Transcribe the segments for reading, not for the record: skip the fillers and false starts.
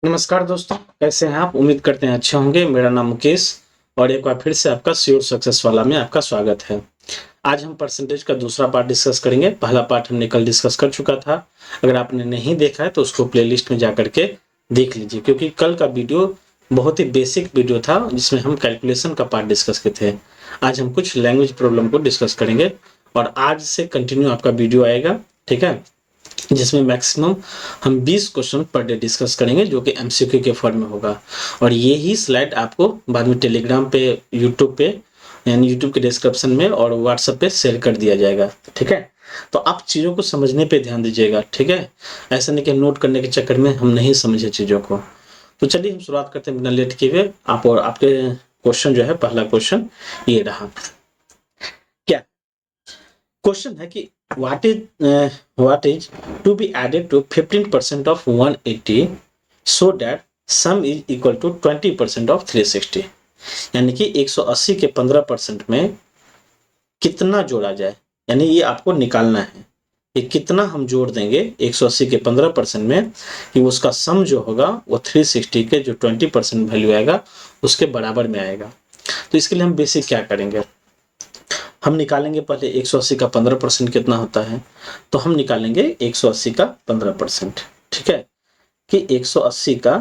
नमस्कार दोस्तों, कैसे हैं आप? उम्मीद करते हैं अच्छे होंगे। मेरा नाम मुकेश और एक बार फिर से आपका श्योर सक्सेस वाला में आपका स्वागत है। आज हम परसेंटेज का दूसरा पार्ट डिस्कस करेंगे। पहला पार्ट हमने कल डिस्कस कर चुका था। अगर आपने नहीं देखा है तो उसको प्लेलिस्ट में जाकर के देख लीजिए, क्योंकि कल का वीडियो बहुत ही बेसिक वीडियो था जिसमें हम कैलकुलेशन का पार्ट डिस्कस किए थे। आज हम कुछ लैंग्वेज प्रॉब्लम को डिस्कस करेंगे और आज से कंटिन्यू आपका वीडियो आएगा, ठीक है, जिसमें मैक्सिमम हम 20 क्वेश्चन पर डे डिस्कस करेंगे जो कि एमसीक्यू के फॉर्म में होगा। और ये ही स्लाइड आपको बाद में टेलीग्राम पे, यूट्यूब पे, यानी यूट्यूब के डिस्क्रिप्शन में और व्हाट्सएप पे शेयर कर दिया जाएगा, ठीक है। तो आप चीज़ों को समझने पे ध्यान दीजिएगा, ठीक है। ऐसा नहीं कि नोट करने के चक्कर में हम नहीं समझे चीज़ों को। तो चलिए हम शुरुआत करते हैं बिना लेट किए हुए। आप और आपके क्वेश्चन जो है, पहला क्वेश्चन ये रहा। क्या क्वेश्चन है कि what is to be added to 15% of 180 so that sum is equal to 20% of 360। यानी कि 180 के 15% में कितना जोड़ा जाए, यानी ये आपको निकालना है कि कितना हम जोड़ देंगे 180 के 15% में कि उसका सम जो होगा वो 360 के जो 20% वैल्यू आएगा उसके बराबर में आएगा। तो इसके लिए हम बेसिक क्या करेंगे, हम निकालेंगे पहले 180 का 15% कितना होता है। तो हम निकालेंगे 180 का 15%, ठीक है, कि 180 का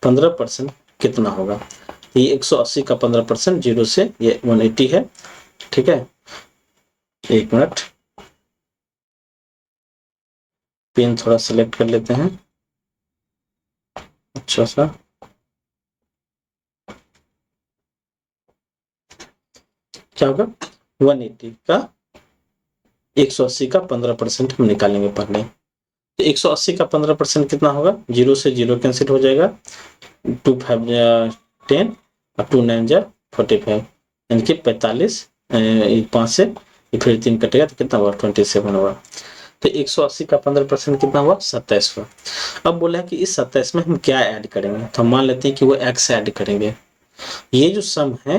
15% कितना होगा। ये 180 का 15% 0 से ये 180 है, ठीक है। एक मिनट, पेन थोड़ा सेलेक्ट कर लेते हैं अच्छा सा। क्या होगा, 180 का 180 का 15% हम निकालेंगे पहले। तो 180 का 15% कितना होगा, 0 से 0 कैंसिल हो जाएगा, 2 5 10 और 2 9 45, यानी कि 45, 5 से फिर 3 कटेगा तो कितना हुआ, 27 हुआ। तो 180 का 15% कितना हुआ, 27 हुआ। अब बोला है कि इस 27 में हम क्या ऐड करेंगे, तो हम मान लेते हैं कि वो x ऐड करेंगे। ये जो सम है,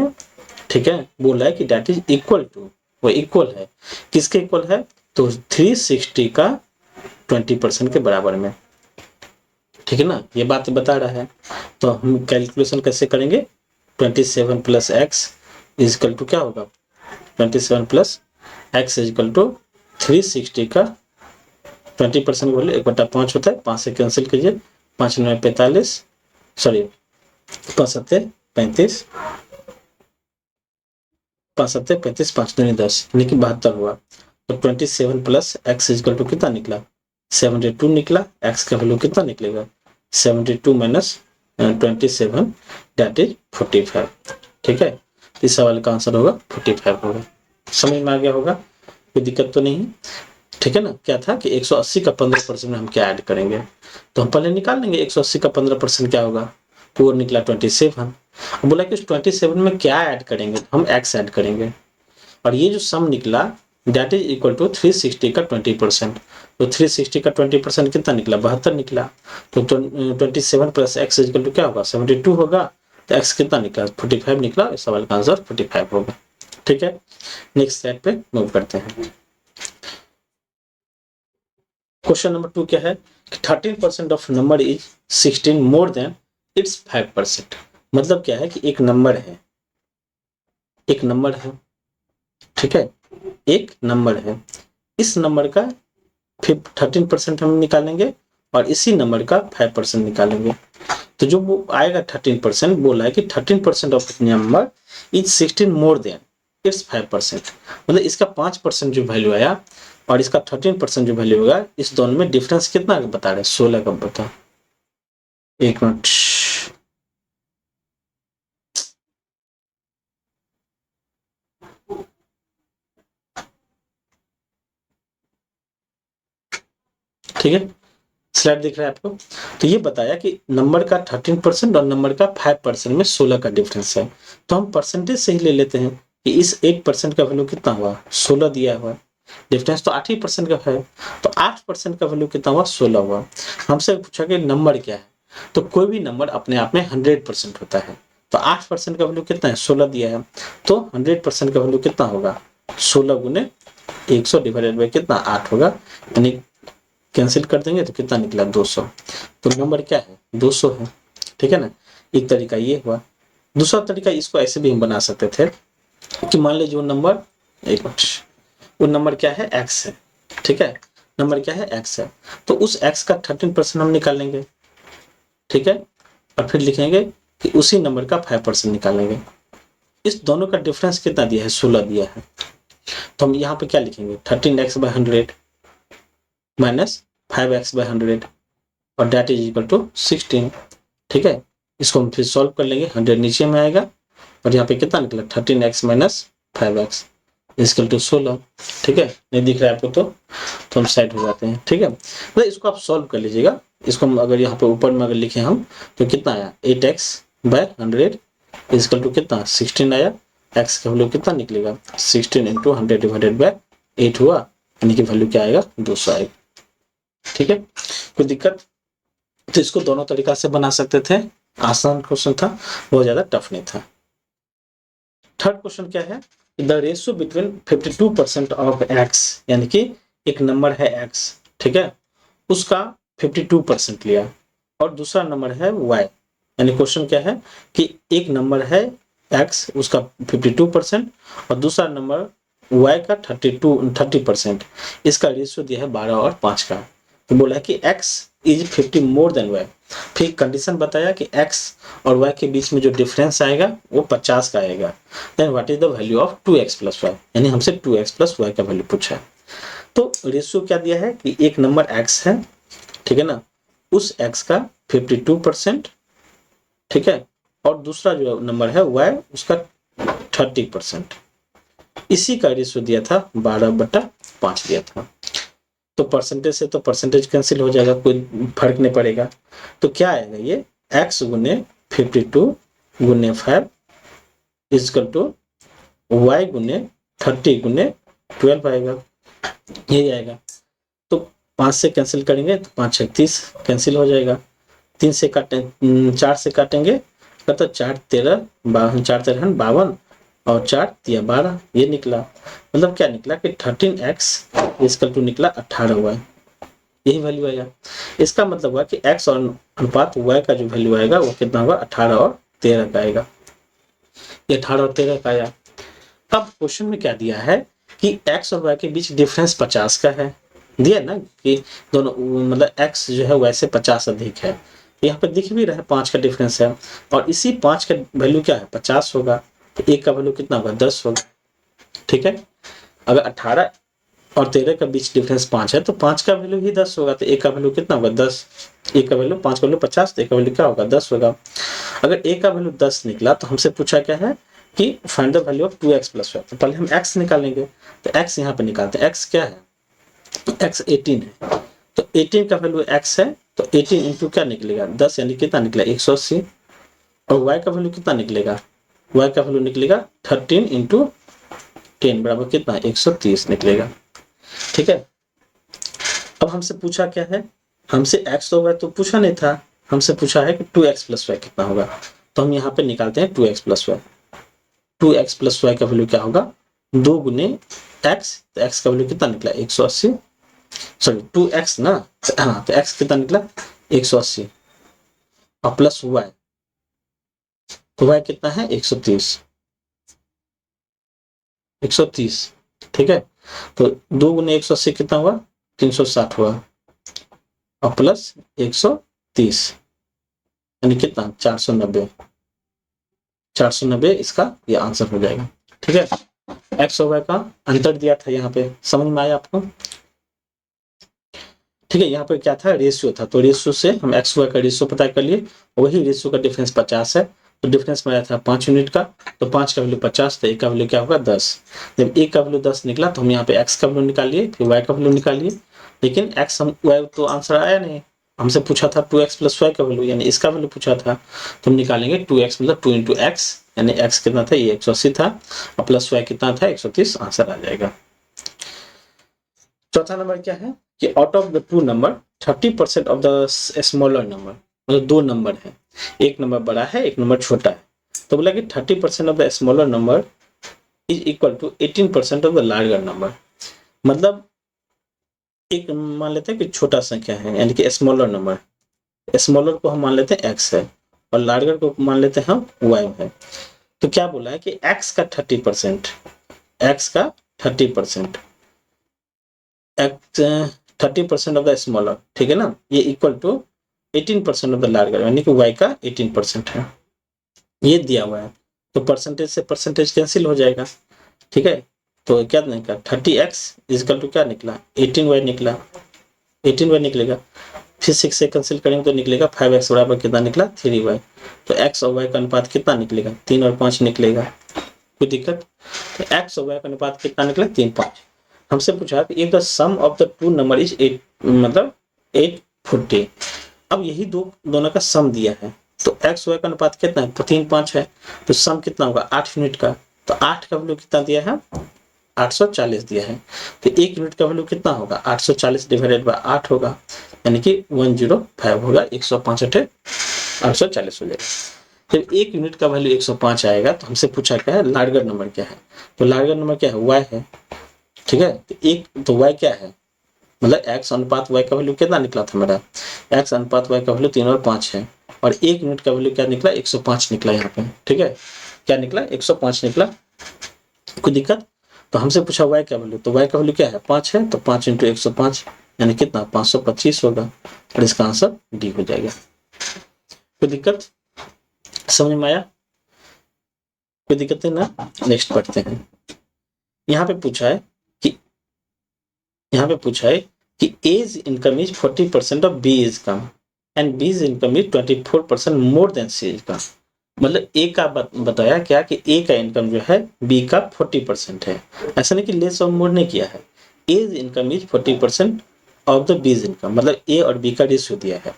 ठीक है, बोला है कि दैट इज इक्वल टू, वो इक्वल है किसके इक्वल है, तो 360 का 20% के बराबर में, ठीक है ना, ये बात बता रहा है। तो हम कैलकुलेशन कैसे करेंगे, 27 प्लस एक्स इजकल टू क्या होगा, 27 प्लस एक्स इजकल टू 360 का 20% बोले 1/5 होता है, 5 से कैंसिल कीजिए, 5 9 45, सॉरी 5 7 35, 5 7 35, 5 9 10, यानी कि 72 हुआ। तो 27 प्लस एक्स इजकल टू कितना निकला, 72 निकला। एक्स का वैल्यू कितना निकलेगा, 72 माइनस 27 दैट इज 45, ठीक है। इस सवाल का आंसर होगा 45 होगा। समझ में आ गया होगा, कोई दिक्कत तो नहीं, ठीक है ना। क्या था कि 180 का 15% में हम क्या ऐड करेंगे, तो हम पहले निकाल लेंगे 180 का 15% क्या होगा, तो वो निकला 27। बोला कि उस 27 में क्या ऐड करेंगे, हम x ऐड करेंगे। और ये जो सम निकला दैट इज इक्वल टू 360 का 20%। तो 360 का 20% कितना निकला, 72 निकला। तो 27 प्लस एक्स इक्वल टू क्या होगा, 72 होगा। तो x कितना निकला, 45 निकला। इस सवाल का आंसर 45 होगा, ठीक है। नेक्स्ट स्लाइड पे मूव करते हैं। क्वेश्चन नंबर 2 क्या है कि 13% of number is 16 more than it's 5%। मतलब क्या है कि एक नंबर है, एक नंबर है, ठीक है, एक नंबर है, इस नंबर का 13% हम निकालेंगे और इसी नंबर का 5% निकालेंगे। तो जो वो आएगा 13%, बोला है कि 13% of number is 16 more than it's 5%। मतलब इसका 5% जो वैल्यू आया और इसका 13% जो वैल्यू होगा, इस दोनों में डिफरेंस कितना बता रहे हैं, 16 का बता। एक मिनट, ठीक है, स्लाइड दिख रहा है आपको। तो ये बताया कि नंबर का 13% और नंबर का 5% में 16 का डिफरेंस है। तो हम परसेंटेज से ही ले लेते हैं कि इस 8% का वैल्यू कितना हुआ, 16 दिया हुआ, डिफरेंस तो 8% का है। तो 8% का वैल्यू कितना हुआ, 16 हुआ। हमसे पूछा कि नंबर क्या है, तो कोई भी नंबर अपने आप में 100% होता है। तो 8% का वैल्यू कितना है, 16 दिया है। तो 100% का वैल्यू कितना होगा, 16 गुने 100 डिवाइडेड बाई कितना, 8 होगा। यानी कैंसिल कर देंगे तो कितना निकला 200। तो नंबर क्या है 200 है, ठीक है ना। एक तरीका ये हुआ। दूसरा तरीका इसको ऐसे भी हम बना सकते थे कि मान लीजिए वो नंबर, एक मिनट, वो नंबर क्या है x है, ठीक है, नंबर क्या है x है, तो उस x का 13% हम निकालेंगे, ठीक है, और फिर लिखेंगे कि उसी नंबर का 5% निकालेंगे। इस दोनों का डिफरेंस कितना दिया है 16 दिया है, तो हम यहाँ पे क्या लिखेंगे 13x/100 माइनस 5x/100 और डेट इज इक्वल टू 16, ठीक है। इसको हम फिर सॉल्व कर लेंगे, 100 नीचे में आएगा और यहाँ पे कितना निकला 13x minus 5x equal to 16, ठीक है। नहीं दिख रहा है आपको तो हम साइड हो जाते हैं, ठीक है। तो इसको आप सॉल्व कर लीजिएगा। इसको हम अगर यहाँ पे ऊपर में अगर लिखे हम तो कितना आया 8x/100 इक्वल टू कितना 16 आया। x का वैल्यू कितना निकलेगा 16 इंटू 100 डिवाइडेड बाय 8 हुआ, यानी कि वैल्यू क्या आएगा 200 आएगा, ठीक है। कोई दिक्कत? तो इसको दोनों तरीका से बना सकते थे, आसान क्वेश्चन था, बहुत ज्यादा टफ नहीं था। थर्ड क्वेश्चन क्या है, the ratio between 52% of x, यानी कि एक नंबर है x, ठीक है, उसका 52% लिया और दूसरा नंबर है y, यानी क्वेश्चन क्या है कि एक नंबर है x उसका 52% और दूसरा नंबर y का 30%, इसका रेशियो दिया है 12 और 5 का। तो बोला है कि x is 50 more than y, फिर कंडीशन बताया कि x और y के बीच में जो डिफरेंस आएगा वो 50 का आएगा। Then what is the value of 2x plus y, यानी हमसे 2x प्लस y का वैल्यू पूछा है। तो रेशियो क्या दिया है कि एक नंबर x है, ठीक है ना, उस x का 52%, ठीक है, और दूसरा जो नंबर है y उसका 30%, इसी का रेशियो दिया था 12/5 दिया था। तो परसेंटेज से तो परसेंटेज कैंसिल हो जाएगा, कोई फर्क नहीं पड़ेगा। तो क्या आएगा ये x गुने 52 गुने 5 इजकल टू y गुने 30 गुने 12 आएगा, यही आएगा। तो 5 से कैंसिल करेंगे तो 5 36 कैंसिल हो जाएगा, 3 से काटें 4 से काटेंगे तो 4 13 4 13 52 और 4 3 12, ये निकला। मतलब क्या निकला कि 13x इजकल टू निकला 18 हुआ, यही वैल्यू आया। इसका मतलब हुआ कि x और अनुपात y का जो वैल्यू आएगा वो कितना होगा 18 और 13 का आएगा, ये 18 और 13 का आया। अब क्वेश्चन में क्या दिया है कि x और y के बीच डिफरेंस 50 का है, दिया ना कि दोनों मतलब x जो है y से 50 अधिक है, यहाँ पे दिख भी रहा है 5 का डिफरेंस है और इसी 5 का वैल्यू क्या है 50 होगा, तो एक का वैल्यू कितना होगा 10 होगा, ठीक है। अगर 18 और 13 का बीच डिफरेंस 5 है तो 5 का वैल्यू ही 10 होगा, तो एक का वैल्यू कितना होगा 10, एक का वैल्यू 5 का वैल्यू 50, तो एक का वैल्यू क्या होगा 10 होगा। अगर एक का वैल्यू 10 निकला तो हमसे पूछा क्या है कि find the value of 2x plus y, तो पहले हम x निकालेंगे, तो x यहाँ पे निकालते हैं। x क्या है, x 18 है, तो 18 का वैल्यू x है, तो 18 इंटू क्या निकलेगा 10, यानी कितना निकला 180, और y का वैल्यू कितना निकलेगा, y का वैल्यू निकलेगा 13 इंटू 10 बराबर कितना 130 निकलेगा, ठीक है। अब हमसे पूछा क्या है, हमसे x तो y तो पूछा नहीं था, हमसे पूछा है कि 2x प्लस y कितना होगा, तो हम यहाँ पे निकालते हैं 2x plus y। 2x plus y का वैल्यू क्या होगा 2 गुने x, तो x का वैल्यू कितना निकला 180, सॉरी 2x ना, हाँ, तो x कितना निकला 180 और प्लस y, तो y कितना है 130, 130, ठीक है। तो 2 गुने 180 कितना हुआ 360 हुआ और प्लस 130 यानी कितना 490, 490 इसका ये आंसर हो जाएगा, ठीक है। x और y का अंतर दिया था यहाँ पे, समझ में आया आपको, ठीक है। यहाँ पे क्या था रेशियो था, तो रेशियो से हम x y का रेशियो पता कर लिए, वही रेशियो का डिफरेंस 50 है, तो डिफरेंस में आया था 5 यूनिट का, तो 5 का वैल्यू 50, तो एक का वैल्यू क्या होगा 10। जब एक का वैल्यू 10 निकला तो हम यहाँ पे x का वैल्यू निकाल लिए, फिर y का वैल्यू निकाल लिए, लेकिन x हम y तो आंसर आया नहीं, हमसे पूछा था 2x प्लस y का वैल्यू, यानी इसका वैल्यू पूछा था, तो हम निकालेंगे 2x मतलब 2 इंटू x, यानी x कितना था ये 180 था और प्लस y कितना था 130, आंसर आ जाएगा। चौथा नंबर क्या है कि out of the two number 30% of the smaller number, मतलब दो नंबर है, एक नंबर बड़ा है एक नंबर छोटा है, तो बोला कि 30% of the smaller number is equal to 18% of the larger number. मतलब एक मान लेते हैं कि छोटा संख्या है, यानी कि स्मॉलर नंबर, स्मॉलर को हम मान लेते हैं x है और लार्जर को मान लेते हैं हम y है। तो क्या बोला है कि x का 30%, x का 30%, x 30% ऑफ द स्मॉलर, ठीक है ना, ये equal to 18% of the larger, यानी कि y का 18% है, ये दिया हुआ है। तो परसेंटेज से परसेंटेज कैंसिल हो जाएगा, ठीक है। तो क्या निकला 30x इजकल टू क्या निकला 18y निकला, 18y निकलेगा। फिर 6 से कैंसिल करेंगे तो निकलेगा 5x बराबर कितना निकला 3y। तो x और y का अनुपात कितना निकलेगा 3 और 5 निकलेगा, कोई दिक्कत। तो x और y का अनुपात कितना निकला 3 5। हमसे पूछा कि if the sum of the two number is 8, मतलब 840। अब यही दोनों का सम दिया है, तो x y का अनुपात कितना है, तो 3 5 है, तो सम कितना होगा 8 यूनिट का। तो 8 का वैल्यू कितना दिया है 840 दिया है। तो 1 यूनिट का वैल्यू कितना होगा 840 डिवाइडेड बाय 8 होगा, यानी कि 105 होगा, 105 840 हो जाएगा। जब 1 यूनिट का वैल्यू 105 आएगा तो हमसे पूछा क्या है लार्जर नंबर क्या है, तो लार्जर नंबर क्या है y है, ठीक है। तो y क्या है, मतलब x अनुपात y का वैल्यू कितना निकला था मेरा, x अनुपात y का वैल्यू 3 और 5 है, और 1 यूनिट का वैल्यू क्या निकला 105 निकला यहाँ पे, ठीक है। क्या निकला 105 निकला, कोई दिक्कत। तो हमसे पूछा y का वैल्यू, तो y का वैल्यू क्या है 5 है, तो 5 इंटू 105 यानी कितना 525 होगा, और इसका आंसर डी हो जाएगा। कोई दिक्कत समझ में आया, कोई दिक्कत है ना। नेक्स्ट पढ़ते हैं। यहाँ पे पूछा है कि A's income is 40% of B is income and B is income is 24% more than C is income. मतलब ए का बताया क्या कि ए का इनकम जो है बी का 40% है, ऐसा नहीं कि लेस और मोर नहीं किया है। A's income is 40% of the B's income, मतलब ए और बी का रेशियो दिया है।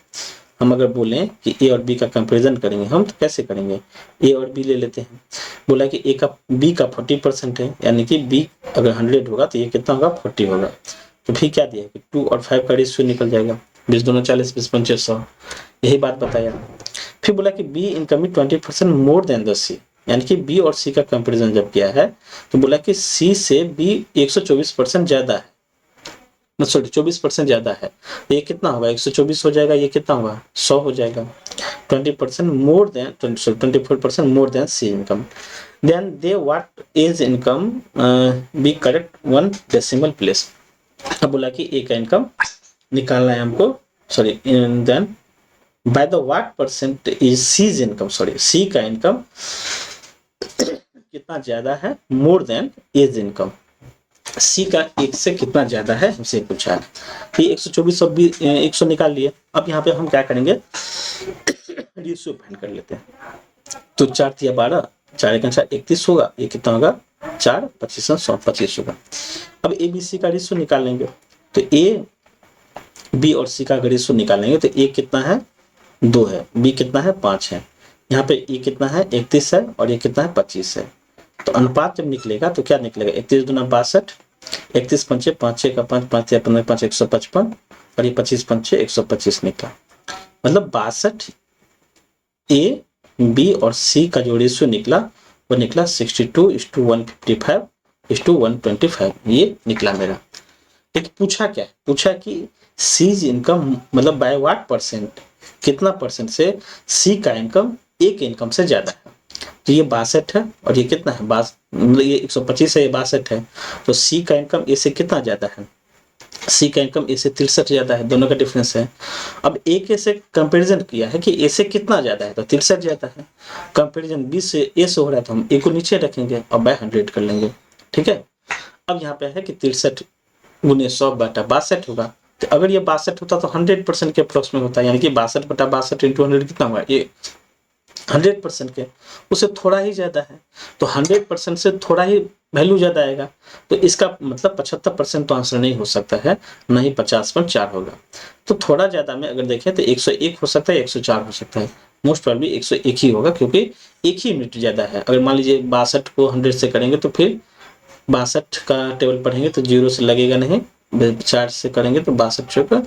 हम अगर बोलें कि ए और बी का कंपैरिजन करेंगे हम, तो कैसे करेंगे, ए और बी ले लेते हैं। बोला कि ए का बी का 40% है, यानी कि बी अगर 100 होगा तो ये कितना होगा 40 होगा। तो फिर क्या दिया कि 2 और 5 का रेशियो निकल जाएगा, 20 दूना 40, 20 पंचे 100, यही बात बताया। फिर बोला कि B income is 20% more than the C, यानी कि बी और सी का कंपैरिजन जब किया है तो बोला कि सी से बी 124% ज्यादा है, सॉरी 24% ज्यादा है। तो ये कितना होगा 124 हो जाएगा, ये कितना होगा 100 हो जाएगा। 20% more than 24% more than C income, then the what is income B correct 1 decimal place. अब बोला कि ए का इनकम निकालना है हमको, sorry then by the what percent is C's income, sorry C का इनकम कितना ज्यादा है more than A's income, C का 1 से कितना ज्यादा है हमसे पूछा है। ये 124 और 100 निकाल लिए। अब यहाँ पे हम क्या करेंगे रेशियो फाइंड कर लेते हैं। तो 4 या 12, 4 एक 31 होगा, ये कितना होगा 4 25 125 होगा। अब ए बी सी का रेशियो निकाल लेंगे, तो ए बी और सी का रेशियो निकालेंगे तो ए कितना है 2 है, बी कितना है 5 है, यहाँ पे ए कितना है 31 है और ये कितना है 25 है। तो अनुपात जब निकलेगा तो क्या निकलेगा 31 दूना 62, 31 पंचे 5 6 का 5 5 या 15 5 155 और ये 25 पंचे 125 निकला। मतलब 62 ए बी और सी का जो रेशियो निकला वो निकला 62:155:125, ये निकला मेरा। लेकिन पूछा क्या है, पूछा कि सीज इनकम मतलब बाय व्हाट परसेंट, कितना परसेंट से सी का इनकम ए के इनकम से ज्यादा है। तो ये 62 है और ये कितना है मतलब ये 125 है, ये 62 है। तो सी का इनकम ए से कितना ज्यादा है, सी का इनकम ए से 63 ज्यादा है, दोनों का डिफरेंस है। अब ए के से कंपैरिजन किया है कि ए से कितना ज्यादा है, तो 63 ज्यादा है। कंपैरिजन बी से ए से हो रहा है तो हम ए को नीचे रखेंगे और बाय 100 कर लेंगे, ठीक है। अब यहाँ पे है कि 63 गुने 100 बटा 62 होगा। तो अगर ये 62 होता तो 100% के अप्रोक्स में होता, यानी कि 62 बटा 62 इंटू 100 कितना हुआ, ये 100% के उससे थोड़ा ही ज्यादा है। तो 100% से थोड़ा ही वैल्यू ज्यादा आएगा, तो इसका मतलब 75% तो आंसर नहीं हो सकता है, ना ही 50.4 होगा। तो थोड़ा ज्यादा में अगर देखें तो 101 हो सकता है, 104 हो सकता है, मोस्ट प्रॉब्ली 101 ही होगा, क्योंकि एक ही यूनिट ज्यादा है। अगर मान लीजिए 62 को 100 से करेंगे तो फिर 62 का टेबल पढ़ेंगे तो 0 से लगेगा नहीं, 4 से करेंगे तो 62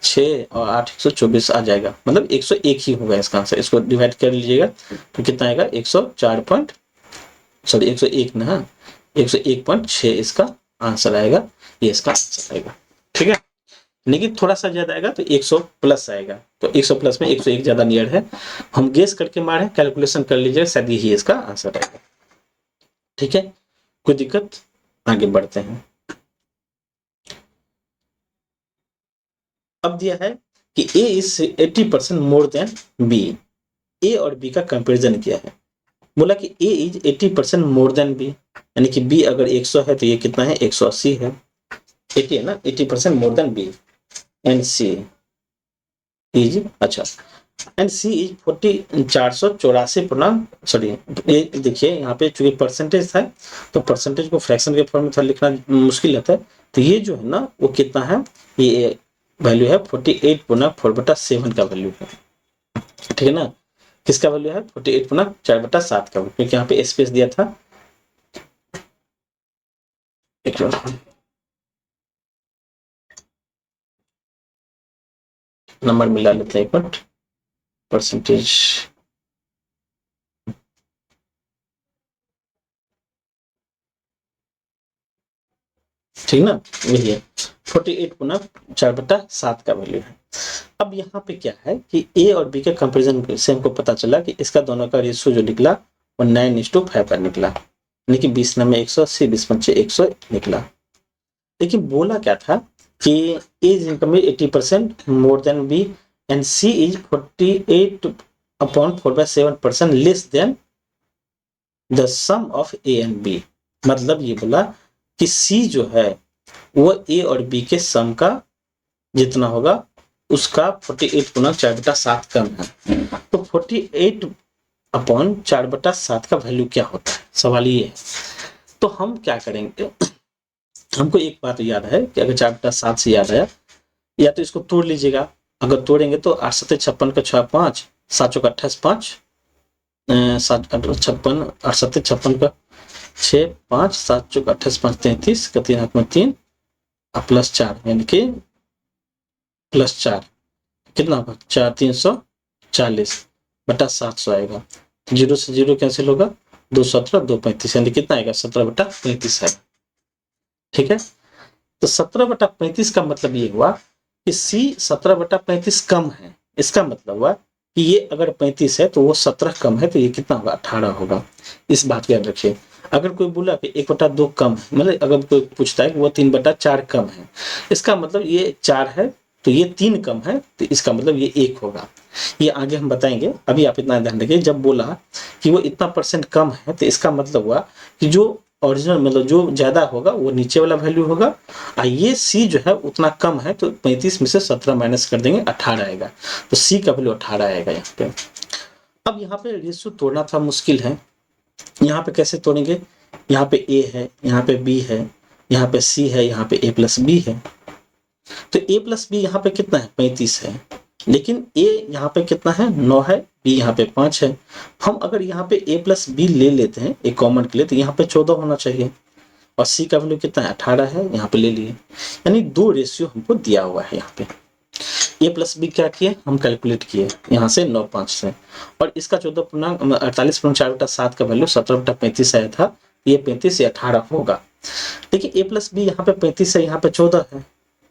6 और 8 124 आ जाएगा, मतलब 101 ही होगा इसका आंसर। इसको डिवाइड कर लीजिएगा तो कितना आएगा 101 ना 101.6 इसका आंसर आएगा, ये इसका आंसर आएगा, ठीक है। लेकिन थोड़ा सा ज्यादा आएगा तो 100 प्लस आएगा, तो 100 प्लस में 101 ज्यादा नियर है। हम गेस करके मारे, कैलकुलेशन कर लीजिए, शायद यही इसका आंसर आएगा। ठीक है, कोई दिक्कत? आगे बढ़ते हैं। अब दिया है कि A is 80% more then B। A और B का कंपेरिजन किया है। बोला कि A is 80% more then B, यानी कि B अगर 100 है तो ये कितना है, 180 है। 80 है ना, 80% more then B। And C is, अच्छा, एंड C इज 484 पूर्णांक, सॉरी ये देखिए यहाँ पे चूंकि परसेंटेज था तो परसेंटेज को फ्रैक्शन के फॉर्म में थोड़ा लिखना मुश्किल रहता है, तो ये जो है ना वो कितना है, ये वैल्यू है 48/4/7 का वैल्यू है। ठीक है ना, किसका वैल्यू है, 48/4/7 का, क्योंकि यहाँ पे स्पेस दिया था। एक नंबर मिला लेते हैं एक मिनट, परसेंटेज ठीक ना, वही है 48/4/7 का वैल्यू है। अब यहाँ पे क्या है कि ए और बी के कंपेरिजन से हमको पता चला कि इसका दोनों का रेशियो जो निकला वो 9:5 का निकला, यानी कि 20 में 180, 20 पंचे 100 निकला। लेकिन बोला क्या था कि A is income 80% more than B and C is 48/4/7% less than the sum of A and B. मतलब ये बोला कि सी जो है वो ए और बी के सम का जितना होगा उसका 48/4/7 कम है। तो 48/4/7 का वैल्यू क्या होता है, सवाल ये है। तो हम क्या करेंगे, हमको एक बात याद है कि अगर 4/7 से याद आया, या तो इसको तोड़ लीजिएगा। अगर तोड़ेंगे तो 8 7 56 का 6 5, 7 चौक 28 5, 7 56, 8 7 56 का 6 5, 7 चौक 28 5 33 का 3 हाथ में 3 प्लस 4, यानी कि प्लस 4 कितना होगा, 4/340/700 आएगा। 0 से 0 कैंसिल होगा, 217 235, यानी कितना आएगा, 17/35 आएगा। ठीक है, तो 17/35 का मतलब ये हुआ कि C 17/35 कम है। इसका मतलब हुआ कि ये अगर 35 है तो वो 17 कम है, तो ये कितना होगा, 18 होगा। इस बात को याद रखिए। अगर कोई बोला कि 1/2 कम है, मतलब अगर कोई पूछता है कि वो 3/4 कम है, इसका मतलब ये 4 है तो ये 3 कम है, तो इसका मतलब ये 1 होगा। ये आगे हम बताएंगे, अभी आप इतना ध्यान रखिए। जब बोला कि वो इतना % कम है तो इसका मतलब हुआ कि जो ओरिजिनल मतलब जो ज्यादा होगा वो नीचे वाला वैल्यू होगा, और ये सी जो है उतना कम है, तो 35 में से 17 माइनस कर देंगे, 18 आएगा। तो सी का वैल्यू 18 आएगा यहाँ पे। अब यहाँ पे रेशियो तोड़ना थोड़ा मुश्किल है। यहाँ पे कैसे तोड़ेंगे, यहाँ पे ए है, यहाँ पे बी है, यहाँ पे सी है, यहाँ पे ए प्लस बी है। तो ए प्लस बी यहाँ पे कितना है, 35 है, लेकिन ए यहाँ पे कितना है, 9 है, बी यहाँ पे 5 है। हम अगर यहाँ पे ए प्लस बी ले लेते हैं एक कॉमन के लिए, तो यहाँ पे 14 होना चाहिए, और सी का वैल्यू कितना है, 18 है, यहाँ पे ले लिए। यानी 2 रेशियो हमको दिया हुआ है। यहाँ पे ए प्लस बी क्या किए, हम कैलकुलेट किए यहाँ से 9 5 से, और इसका 48/4/7 का वैल्यू 17/35 आया था। ये 35 या 18 होगा। देखिए ए प्लस बी यहाँ पे 35 है, यहाँ पे 14 है,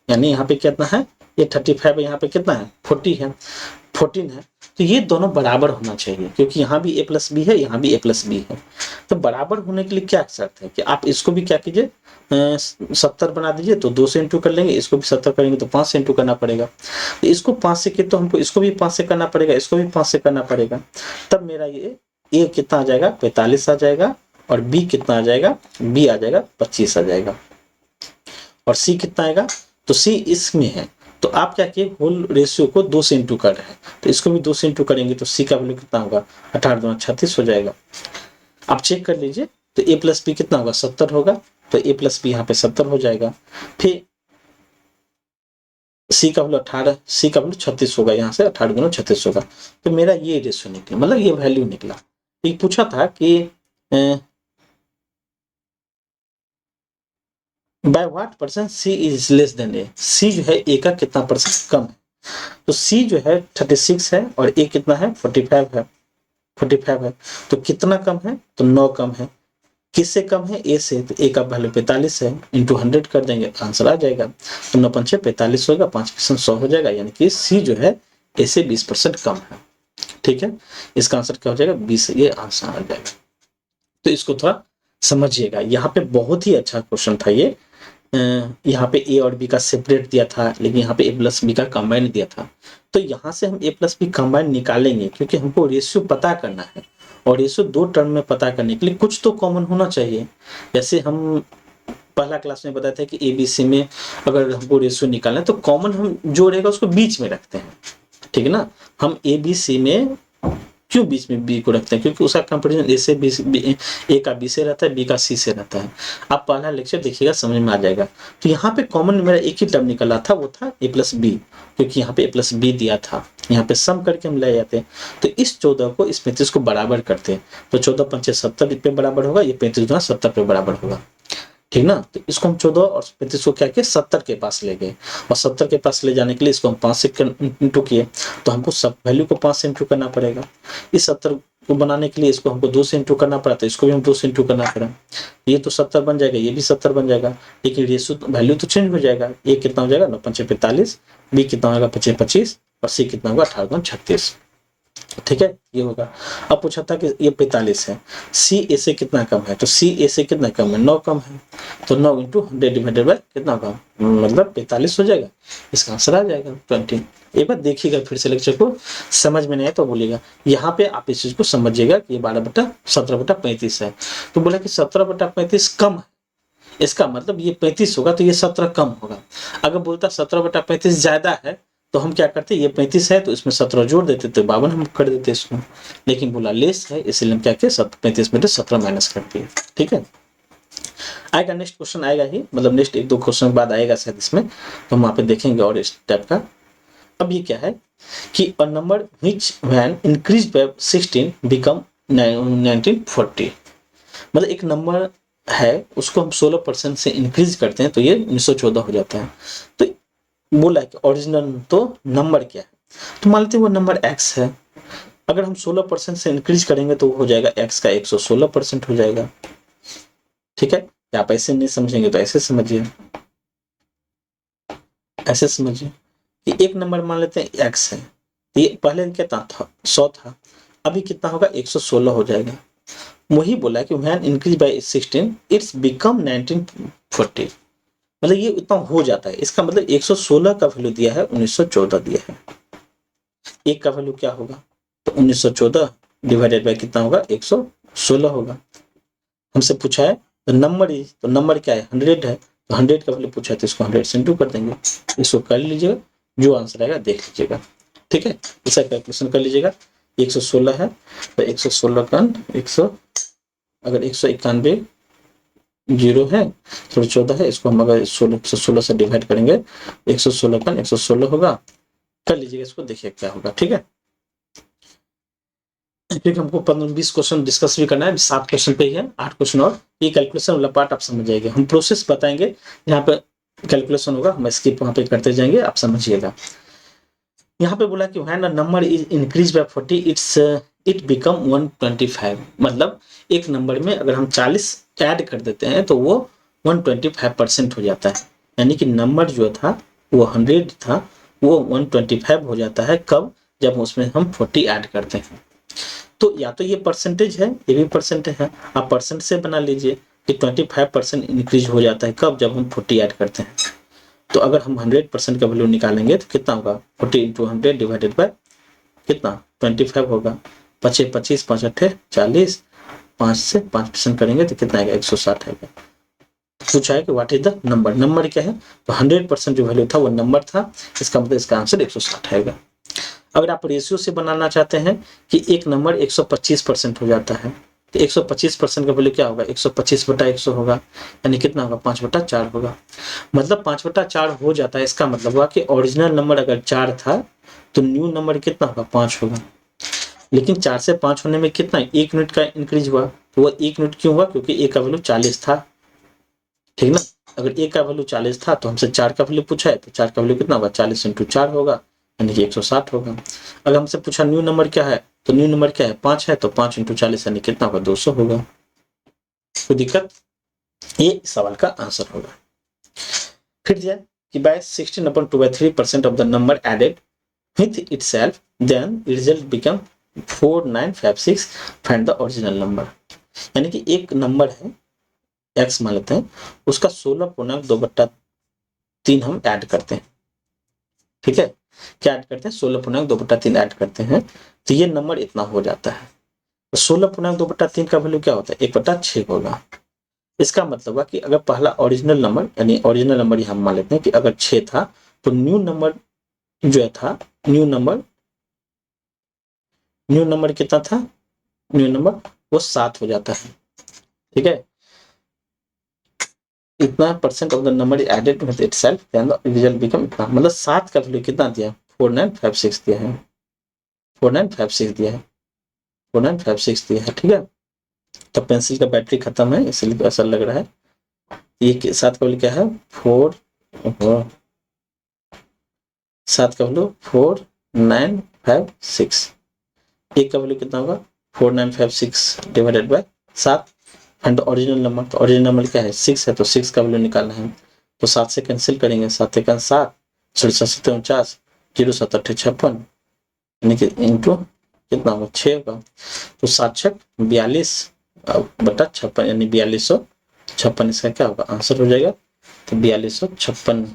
यानी यहाँ पे कितना है, ये 35 है, यहाँ पे कितना है, 40 है, 14 है। तो ये दोनों बराबर होना चाहिए, क्योंकि यहाँ भी ए प्लस बी है, यहाँ भी ए प्लस बी है। तो बराबर होने के लिए क्या शर्त है कि आप इसको भी क्या कीजिए, 70 बना दीजिए, तो 2 से इंटू कर लेंगे, इसको भी 70 करेंगे तो 5 से इंटू करना पड़ेगा। तो इसको 5 से किए तो हमको इसको भी 5 से करना पड़ेगा, इसको भी 5 से करना पड़ेगा। तब मेरा ये ए कितना आ जाएगा, 45 आ जाएगा, और बी कितना आ जाएगा, बी आ जाएगा 25 आ जाएगा, और सी कितना आएगा, तो सी इसमें है। तो आप क्या किए, होल रेशियो को 2 से इंटू कर रहे हैं, तो इसको भी 2 से इंटू करेंगे तो सी का वैल्यू कितना होगा, 18 दूना 36 हो जाएगा। आप चेक कर लीजिए, तो ए प्लस बी कितना होगा, 70 होगा, तो ए प्लस बी यहाँ पे 70 हो जाएगा। फिर सी का वैल्यू 18, सी का वैल्यू 36 होगा, यहाँ से 18 दूना 36 होगा। तो मेरा ये रेशियो निकला, मतलब ये वैल्यू निकला। ये पूछा था कि by what percent C is less than A, C जो है ए का कितना % कम है। तो सी जो है 36 है, और ए कितना है, 45 है, 45 है। तो कितना कम है, तो 9 कम है। किससे कम है? ए से। तो ए का वैल्यू 45 है, इंटू 100 कर देंगे, आंसर आ जाएगा। तो 9 पंचे 45 होगा, 5% 100 हो जाएगा, यानी कि सी जो है ए से 20% कम है। ठीक है, इसका आंसर क्या हो जाएगा? 20, ये आंसर आ जाएगा। तो इसको थोड़ा समझिएगा, यहाँ पे बहुत ही अच्छा क्वेश्चन था ये। यहाँ पे ए और बी का सेपरेट दिया था, लेकिन यहाँ पे ए प्लस बी का कंबाइन दिया था। तो यहाँ से हम ए प्लस बी कंबाइन निकालेंगे, क्योंकि हमको रेशियो पता करना है, और रेशियो दो टर्म में पता करने के लिए कुछ तो कॉमन होना चाहिए। जैसे हम पहला क्लास में बताया था कि ए बी सी में अगर हमको रेशियो निकालना है तो कॉमन हम जो रहेगा उसको बीच में रखते हैं। ठीक है ना, हम ए बी सी में क्यों बीच में बी को रखते हैं? क्योंकि उसका कंपैरिजन ए से बी, ए का बी से रहता है, बी का सी से रहता है। आप पहला लेक्चर देखिएगा, समझ में आ जाएगा। तो यहाँ पे कॉमन मेरा एक ही टर्म निकला था, वो था ए प्लस बी, क्योंकि यहाँ पे ए प्लस बी दिया था। यहाँ पे सम करके हम ले जाते हैं, तो इस 14 को इस 35 को बराबर करते हैं, तो 14 पंचे 70 पे बराबर होगा, ये 35 गुना 70 पे बराबर होगा। ठीक ना, तो इसको हम 14 और 35 को क्या किया? 70 के पास ले गए, और 70 के पास ले जाने के लिए इसको हम 5 से इंटू किए, तो हमको सब वैल्यू को 5 से इंटू करना पड़ेगा। इस 70 को बनाने के लिए इसको हमको 2 से इंटू करना पड़ा, तो इसको भी हम 2 से इंटू करना पड़ा। ये तो 70 बन जाएगा, ये भी 70 बन जाएगा, लेकिन रेशियो वैल्यू तो चेंज हो जाएगा। ए कितना हो जाएगा? 9 पंचे 45, बी कितना होगा? 25 25, और सी कितना होगा? 18 36। ठीक है, ये होगा। अब पूछा था कि ये 45 है, सी ए से कितना कम है? तो सी ए से कितना कम है? 9 कम है, तो 9 इंटू 100 डिवाइडेड बाय कितना होगा? मतलब 45 हो जाएगा। इसका आंसर आ जाएगा 20। एक बार देखिएगा फिर से लेक्चर को, समझ में नहीं आया तो बोलिएगा। यहाँ पे आप इस चीज को समझिएगा कि ये 12/17/35 है। तो बोला कि 17/35 कम है, इसका मतलब ये 35 होगा तो ये 17 कम होगा। अगर बोलता 17/35 ज्यादा है तो हम क्या करते? ये 35 है तो इसमें 17 जोड़ देते, तो 52 हम कर देते इसको। लेकिन बोला लेस है, इसलिए हम क्या किए? 35 में से 17 माइनस कर दिए। ठीक है, आएगा नेक्स्ट क्वेश्चन, आएगा ही, मतलब नेक्स्ट 1-2 क्वेश्चन बाद आएगा शायद इसमें, तो हम वहाँ पे देखेंगे और इस टाइप का। अब ये क्या है कि a number which when increase by 16 become 1940, मतलब एक नंबर है उसको हम 16% से इंक्रीज करते हैं तो ये 1914 हो जाता है। तो बोला कि ओरिजिनल तो नंबर क्या है? तो मान लेते हैं वो नंबर x है, अगर हम 16% से इंक्रीज करेंगे तो हो जाएगा x का 116% हो जाएगा। ठीक है, आप ऐसे नहीं समझेंगे तो ऐसे समझिए, ऐसे समझिए कि एक नंबर मान लेते हैं x है, ये पहले कितना था? 100 था, अभी कितना होगा? 116 हो जाएगा। वही बोला कि when increase by 16 it's become 1940, मतलब ये इतना हो जाता है। इसका मतलब 116 का वैल्यू दिया है, 1914 दिया है। एक का वैल्यू क्या होगा? तो 1914 डिवाइडेड बाय कितना होगा? 116 होगा। हमसे पूछा है तो नंबर इज, तो नंबर क्या है? 100 है, तो 100 का वैल्यू पूछा है तो इसको 100 से इंटू कर देंगे। इसको कर लीजिएगा, जो आंसर आएगा देख लीजिएगा। ठीक है, इसका कैलकुलेशन कर लीजिएगा। 116 है तो 116 का 100, अगर 191 जीरो है तो 14 है, इसको हम अगर 16 से डिवाइड करेंगे 116 का 116 होगा। कर लीजिएगा इसको, देखिए क्या होगा। ठीक है, क्योंकि हमको 15-20 क्वेश्चन डिस्कस भी करना है, 7 क्वेश्चन पे ही है, 8 क्वेश्चन और ये कैलकुलेशन वाला पार्ट आप समझ जाएंगे। हम प्रोसेस बताएंगे, यहाँ पे कैलकुलेशन होगा, हम स्किप वहां पे करते जाएंगे, आप समझिएगा। यहाँ पे बोला कि when a number is increase by 40 it become 125, मतलब एक नंबर में अगर हम 40 ऐड कर देते हैं तो वो 125% हो जाता है, यानी कि नंबर जो था वो 100 था, वो 125 हो जाता है। कब? जब उसमें हम 40 ऐड करते हैं। तो या तो ये परसेंटेज है, ये भी परसेंटेज है, आप परसेंट से बना लीजिए कि 25% इंक्रीज हो जाता है। कब? जब हम 40 ऐड करते हैं। तो अगर हम 100% का वैल्यू निकालेंगे तो कितना होगा? 40 इंटू 100 डिवाइडेड बाय कितना? 25 होगा। 25 25 5 8 40, 5 से 5% करेंगे तो कितना आएगा? 160 आएगा। पूछा है कि what is the number, number क्या है? तो 100% जो वैल्यू था वो नंबर था, इसका मतलब इसका आंसर 160 आएगा। अगर आप रेशियो से बनाना चाहते हैं कि एक नंबर 125% हो जाता है, तो 125% का वैल्यू क्या होगा? 125/100 होगा, यानी कितना होगा? 5/4 होगा। मतलब 5/4 हो जाता है, इसका मतलब हुआ कि ओरिजिनल नंबर अगर 4 था तो न्यू नंबर कितना होगा? 5 होगा। लेकिन 4 से 5 होने में कितना? 1 यूनिट का इंक्रीज हुआ, तो वह 1 यूनिट क्यों हुआ? क्योंकि ए का वैल्यू 40 था। ठीक ना, अगर ए का वैल्यू 40 था तो हमसे 4 का वैल्यू पूछा है, तो 4 का वैल्यू कितना होगा? 40 इंटू 4 होगा, यानी कि 160 होगा। अगर हमसे पूछा न्यू नंबर क्या है, तो न्यू नंबर क्या है? 5 है, तो 5 इंटू 40 यानी कितना होगा? 200 होगा। कोई दिक्कत, ये इस सवाल का आंसर होगा। फिर दिया कि by 16/2/3% of the number added with itself, then result become 4956, find the original number। यानी कि एक नंबर है x मान लेते हैं, उसका 16.2/3 हम ऐड करते हैं, ठीक है, क्या ऐड करते हैं, 16.2/3 ऐड करते हैं, तो ये नंबर इतना हो जाता है। तो 16.2/3 का वैल्यू क्या होता है, 1/6 होगा। इसका मतलब हुआ कि अगर पहला ओरिजिनल नंबर, यानी ओरिजिनल नंबर हम मान लेते हैं कि अगर 6 था, तो न्यू नंबर जो था, न्यू नंबर कितना था, न्यू नंबर वो 7 हो जाता है, ठीक है। इतना percent of the number added with itself, then the result become इतना, मतलब 7 का वैल्यू कितना दिया, 4956 दिया है, 4956 दिया है, 4956 दिया है, ठीक है। तो पेंसिल का बैटरी खत्म है, इसलिए ऐसा लग रहा है। ये 7 का वैल्यू क्या है, 7 का वैल्यू 4956, एक का वैल्यू कितना होगा, 4956 divided by 7, and original number, तो ओरिजिनल नंबर क्या है, 6 है, तो 6 का वैल्यू निकालना है, तो 7 से कैंसिल करेंगे, 7 एक 7, 7 0 7 8 56, यानी कि इंटू कितना होगा, 6 होगा, तो 7 6 42/56, यानी 4256 इसका क्या होगा, आंसर हो जाएगा। तो 4256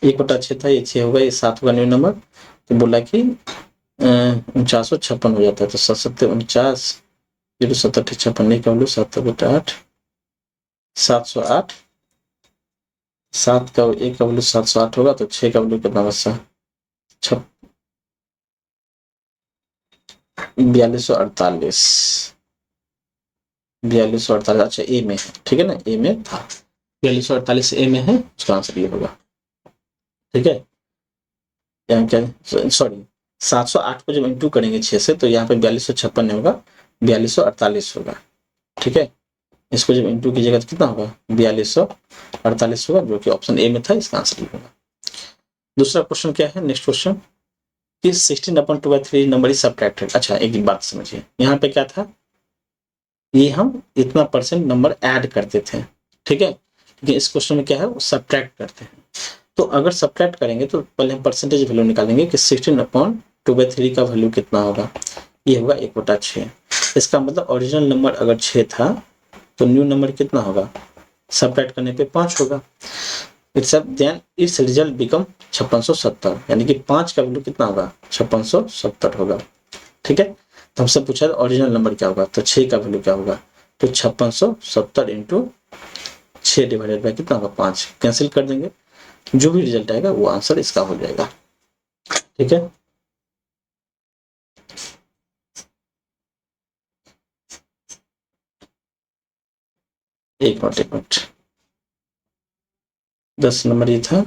1/6 था, ये 6 होगा, ये 7 होगा न्यू नंबर, तो बोला कि 4956 हो जाता है, तो 7 7 49 0 7 8 56, नहीं का वैल्यू 7/8 708, 7 का 1 का वैल्यू 708 होगा, तो 6 का वैल्यू कितना बचा, 4248, 4248, अच्छा ए में है, ठीक है ना, ए में था, 4248 ए में है, उसका आंसर ये होगा, ठीक है। यहाँ क्या, सॉरी 708 को जब इंटू करेंगे 6 से, तो यहाँ पे 4256 नहीं होगा, 4248 होगा, ठीक है। इसको जब इंटू कीजिएगा तो कितना होगा, 4248 होगा, जो कि ऑप्शन ए में था, इसका आंसर ये होगा। दूसरा क्वेश्चन क्या है, नेक्स्ट क्वेश्चन कि 16/2/3 नंबर इज सब्ट्रैक्टेड। अच्छा एक बात समझिए, यहाँ पे क्या था, ये हम इतना परसेंट नंबर ऐड करते थे, ठीक है, लेकिन इस क्वेश्चन में क्या है, वो सब्ट्रैक्ट करते हैं। तो अगर सब्ट्रैक्ट करेंगे तो पहले हम परसेंटेज वैल्यू निकालेंगे कि 16/2/3 का वैल्यू कितना होगा, ये होगा 1/6। इसका मतलब ओरिजिनल नंबर अगर 6 था, तो न्यू नंबर कितना होगा, सब्ट्रैक्ट करने पे 5 होगा, it's then its result become 5670, यानी कि 5 का वैल्यू कितना होगा, 5670 होगा, ठीक है। तो हमसे पूछा ओरिजिनल नंबर क्या होगा, तो 6 का वैल्यू क्या होगा, तो 5670 इंटू 6 डिवाइडेड बाय कितना होगा, 5, कैंसिल कर देंगे, जो भी रिजल्ट आएगा वो आंसर इसका हो जाएगा, ठीक है। एक मिनट 10 नंबर ये था,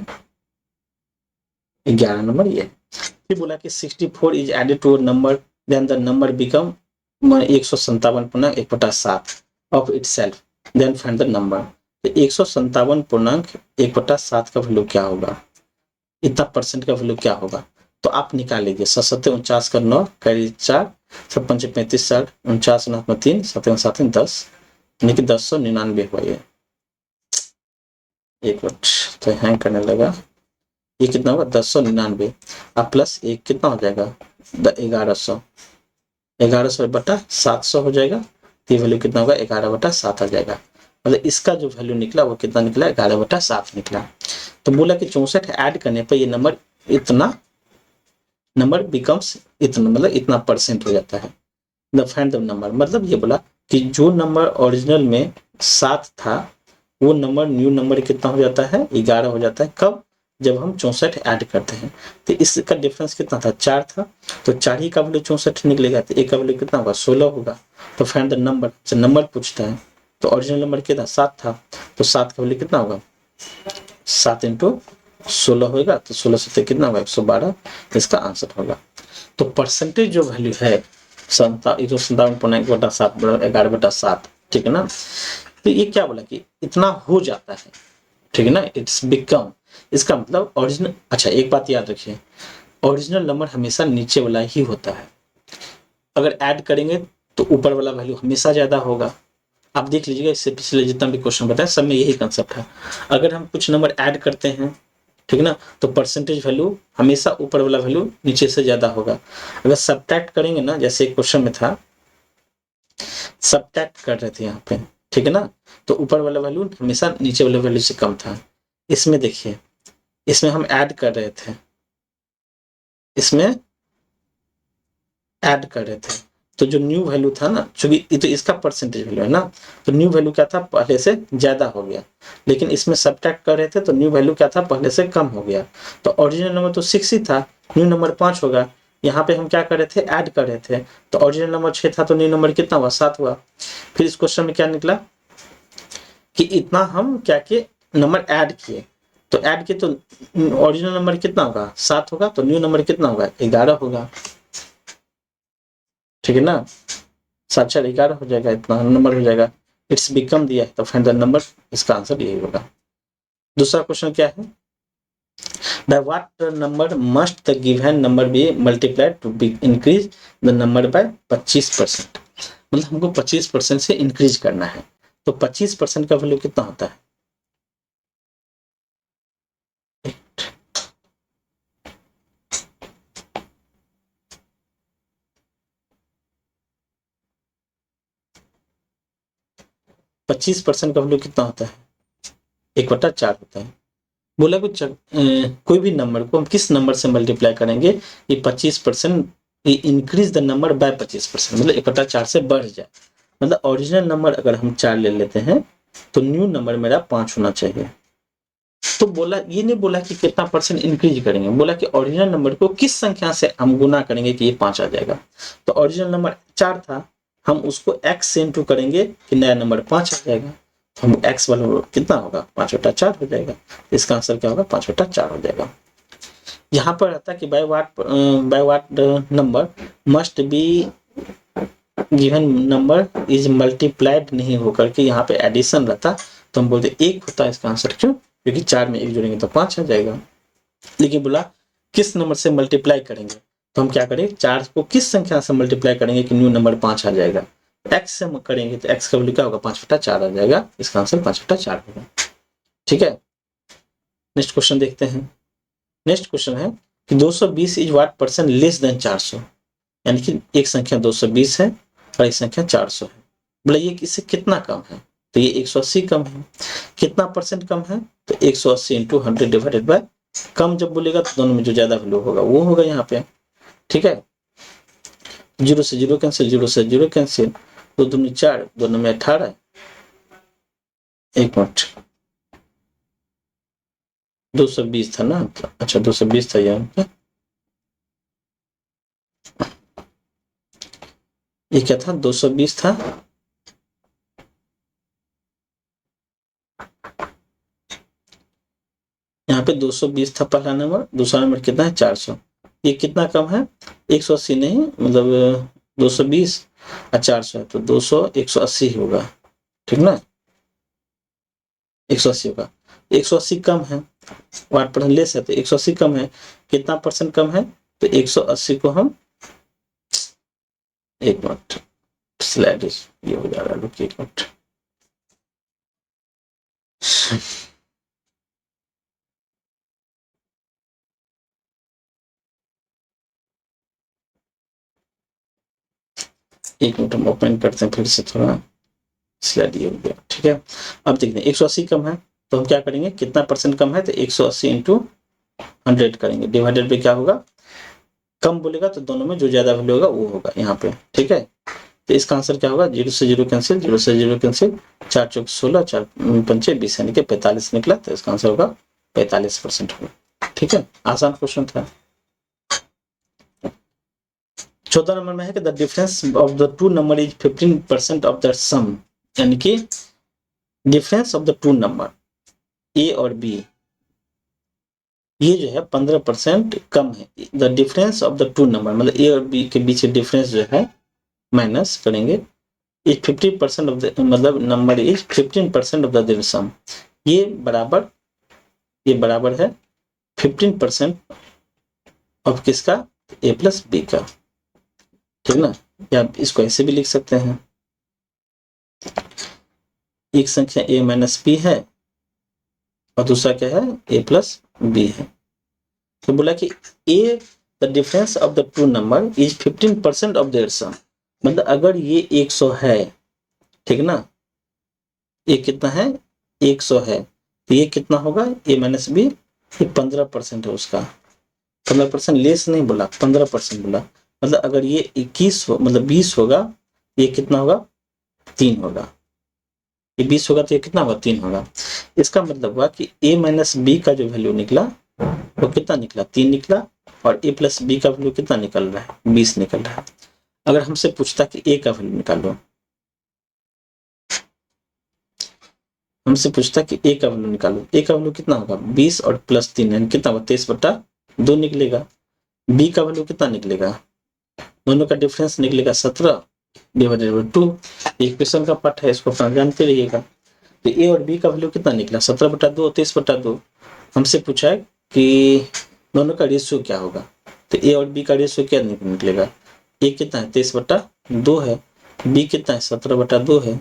11 नंबर ये। फिर बोला कि 64 is added to number, then the number become 157.1/7 of itself, then find the number. तो 157.1/7 का वैल्यू क्या होगा, इतना परसेंट का वैल्यू क्या होगा, तो आप निकाल लीजिए, 7 49 का 9 कैरी 4 7 5 35 60 49 9 3 7 7 10, यानी कि 1099 हुआ ये। एक मिनट, तो हैंग करने लगा, ये कितना होगा 1099, अब प्लस एक कितना हो जाएगा 1100, 1100/700 हो जाएगा, तो ये वैल्यू कितना होगा 11/7 आ जाएगा, मतलब इसका जो वैल्यू निकला वो कितना निकला, 11/7 निकला। तो बोला कि 64 ऐड करने पर ये नंबर इतना, नंबर बिकम्स इतना, मतलब इतना परसेंट हो जाता है, द फाइंड द नंबर, मतलब ये बोला कि जो नंबर ओरिजिनल में 7 था, वो नंबर न्यू नंबर कितना हो जाता है, 11 हो जाता है, कब, जब हम 64 ऐड करते हैं। तो इसका डिफरेंस कितना था, 4 था, तो 4 ही का वैल्यू 64 निकलेगा, तो एक का वैल्यू कितना होगा, 16 होगा। तो फाइंड द नंबर, नंबर पूछता है, तो ओरिजिनल नंबर कितना 7 था, तो 7 का वैल्यू कितना होगा, 7 इंटू 16 होगा, तो 16 से कितना होगा 112, इसका आंसर होगा। तो परसेंटेज जो वैल्यू है 57.1/7 11/7, ठीक है ना। तो ये क्या बोला कि इतना हो जाता है, ठीक है ना, इट्स बिकम, इसका मतलब ओरिजिनल। अच्छा एक बात याद रखिए, ओरिजिनल नंबर हमेशा नीचे वाला ही होता है। अगर ऐड करेंगे तो ऊपर वाला वैल्यू हमेशा ज्यादा होगा। आप देख लीजिएगा, इससे पिछले जितना भी क्वेश्चन बताया सब में यही कंसेप्ट है। अगर हम कुछ नंबर ऐड करते हैं, ठीक है ना, तो परसेंटेज वैल्यू हमेशा ऊपर वाला वैल्यू नीचे से ज्यादा होगा। अगर सब्ट्रैक्ट करेंगे ना, जैसे एक क्वेश्चन में था, सब्ट्रैक्ट कर रहे थे यहाँ पे, ठीक है ना, तो ऊपर वाला वैल्यू हमेशा नीचे वाले वैल्यू से कम था। इसमें देखिए, इसमें हम ऐड कर रहे थे, इसमें ऐड कर रहे थे, तो जो न्यू वैल्यू था ना, चूंकि ये तो इसका परसेंटेज वैल्यू है ना, तो न्यू वैल्यू क्या था, पहले से ज्यादा हो गया। लेकिन इसमें सब्ट्रैक्ट कर रहे थे तो न्यू वैल्यू क्या था, पहले से कम हो गया। तो ओरिजिनल नंबर तो 6 ही था, न्यू नंबर 5 होगा। यहाँ पे हम क्या कर रहे थे, ऐड कर रहे थे, तो ओरिजिनल नंबर 6 था तो न्यू नंबर कितना हुआ, 7 हुआ। फिर इस क्वेश्चन में क्या निकला कि इतना हम क्या किए, नंबर ऐड किए, तो ऐड किए तो ओरिजिनल नंबर कितना होगा, 7 होगा, तो न्यू नंबर कितना होगा, 11 होगा, ठीक है ना। 7 4 11 हो जाएगा, इतना नंबर हो जाएगा। इट्स बिकम दिया है तो फाइंड द नंबर, इसका आंसर यही होगा। दूसरा क्वेश्चन क्या है, by what number must the given number be multiplied to be increase the number by 25%। मतलब हमको 25% से इंक्रीज करना है, तो 25% का वैल्यू कितना होता है, 25% का वैल्यू कितना होता है, 1/4 होता है। बोला कुछ कोई भी नंबर को हम किस नंबर से मल्टीप्लाई करेंगे, ये 25%, ये इंक्रीज द नंबर बाय 25%, मतलब 1/4 से बढ़ जाए। मतलब ओरिजिनल नंबर अगर हम 4 ले लेते हैं तो न्यू नंबर मेरा 5 होना चाहिए। तो बोला, ये नहीं बोला कि कितना परसेंट इंक्रीज करेंगे, बोला कि ओरिजिनल नंबर को किस संख्या से हम गुना करेंगे कि ये 5 आ जाएगा। तो ओरिजिनल नंबर 4 था, हम उसको x से इंटू करेंगे कि नया नंबर 5 आ जाएगा। तो हम x वाला कितना होगा, 5/4 हो जाएगा। इसका आंसर क्या होगा, 5/4 हो जाएगा। यहाँ पर रहता है कि by what number must be given number is multiplied नहीं होकर के यहाँ पे एडिशन रहता, तो हम बोलते 1 होता है इसका आंसर। क्यों, क्योंकि 4 में 1 जोड़ेंगे तो 5 आ जाएगा। लेकिन बोला किस नंबर से मल्टीप्लाई करेंगे, तो हम क्या करें, 4 को किस संख्या से मल्टीप्लाई करेंगे कि न्यू नंबर 5 आ जाएगा। x से करेंगे तो x का वैल्यू क्या होगा, 5/4 आ जाएगा। इसका आंसर 5/4 होगा। ठीक है, नेक्स्ट क्वेश्चन देखते हैं। नेक्स्ट क्वेश्चन है कि 220 is what percent less than 400, यानी कि एक संख्या 220 है और एक संख्या 400 है। बोला ये इससे कितना कम है, तो ये 180 कम है। कितना परसेंट कम है, तो 180 इंटू 100 डिवाइडेड बाय, कम जब बोलेगा तो दोनों में जो ज्यादा वैल्यू होगा वो होगा यहाँ पे। ठीक है, 0 से 0 कैंसिल, 0 से 0 कैंसिल, 2 दूनी 4, दोनों में 18, 1 मिनट, 220 था ना, अच्छा 220 था यहाँ पे, ये क्या था, 220 था, यहाँ पे 220 था पहला नंबर, दूसरा नंबर कितना है 400। ये कितना कम है, 180 नहीं, मतलब 220 और 400 है तो 200 180 होगा। ठीक ना, 180 होगा, 180 कम है, वाट पर लेस है तो 180 कम है। कितना परसेंट कम है, तो 180 को हम, एक मिनट स्लाइड ये हो जा रहा है, रुकिए एक मिनट, एक मिनट हम ओपन करते हैं फिर से, थोड़ा स्लाइड ये हो गया। ठीक है, अब देखते हैं 180 कम है तो हम क्या करेंगे, कितना परसेंट कम है, तो 180 इंटू 100 करेंगे, डिवाइडेड पे क्या होगा, कम बोलेगा तो दोनों में जो ज्यादा वैल्यू होगा वो होगा यहाँ पे। ठीक है, तो इसका आंसर क्या होगा, 0 से 0 कैंसिल, 0 से 0 कैंसिल, 4 चौक 16, 4 पंचे 20 यानी कि 45 निकला, तो इसका आंसर होगा 45% होगा। ठीक है, आसान क्वेश्चन था। 14 नंबर में है कि the difference of the two number is 15% of the sum, यानी कि difference of the two number A और बी, ये जो है 15% कम है। The difference of the two number, मतलब ए और बी के बीच डिफरेंस जो है माइनस करेंगे, इज 50% ऑफ द, मतलब नंबर इज 15% ऑफ द सम, ये बराबर है 15% ऑफ किसका, ए प्लस बी का, ठीक ना। या आप इसको ऐसे भी लिख सकते हैं, एक संख्या ए माइनस बी है और दूसरा क्या है, ए प्लस बी है। तो बोला कि A the difference of the two number is 15% of their sum, मतलब अगर ये 100 है, ठीक ना, ये कितना है, 100 है, तो ये कितना होगा, ए माइनस बी, ये 15% है उसका, 15% लेस नहीं बोला, 15% बोला, मतलब अगर ये 21 हो, मतलब 20 होगा, ये कितना होगा, 3 होगा, ये 20 होगा तो ये कितना होगा, 3 होगा। इसका मतलब हुआ कि a माइनस बी का जो वैल्यू निकला वो कितना निकला, 3 निकला, और a प्लस बी का वैल्यू कितना निकल रहा है, 20 निकल रहा है। अगर हमसे पूछता कि a का वैल्यू निकालो, हमसे पूछता कि a का वैल्यू निकालो, a का वैल्यू कितना होगा, 20 और प्लस 3 यानी कितना होगा, 23/2 निकलेगा। b का वैल्यू कितना निकलेगा, दोनों का डिफरेंस निकलेगा 17 डिवाइडेड बाई 2। इक्वेशन का पार्ट है, इसको अपना जानते रहिएगा। तो ए और बी का वैल्यू कितना निकला, 17/2, 23/2। हमसे पूछा है कि दोनों का रेशियो क्या होगा, तो ए और बी का रेशियो क्या निकलेगा, ए कितना है, 23/2 है, बी कितना है, 17/2 है,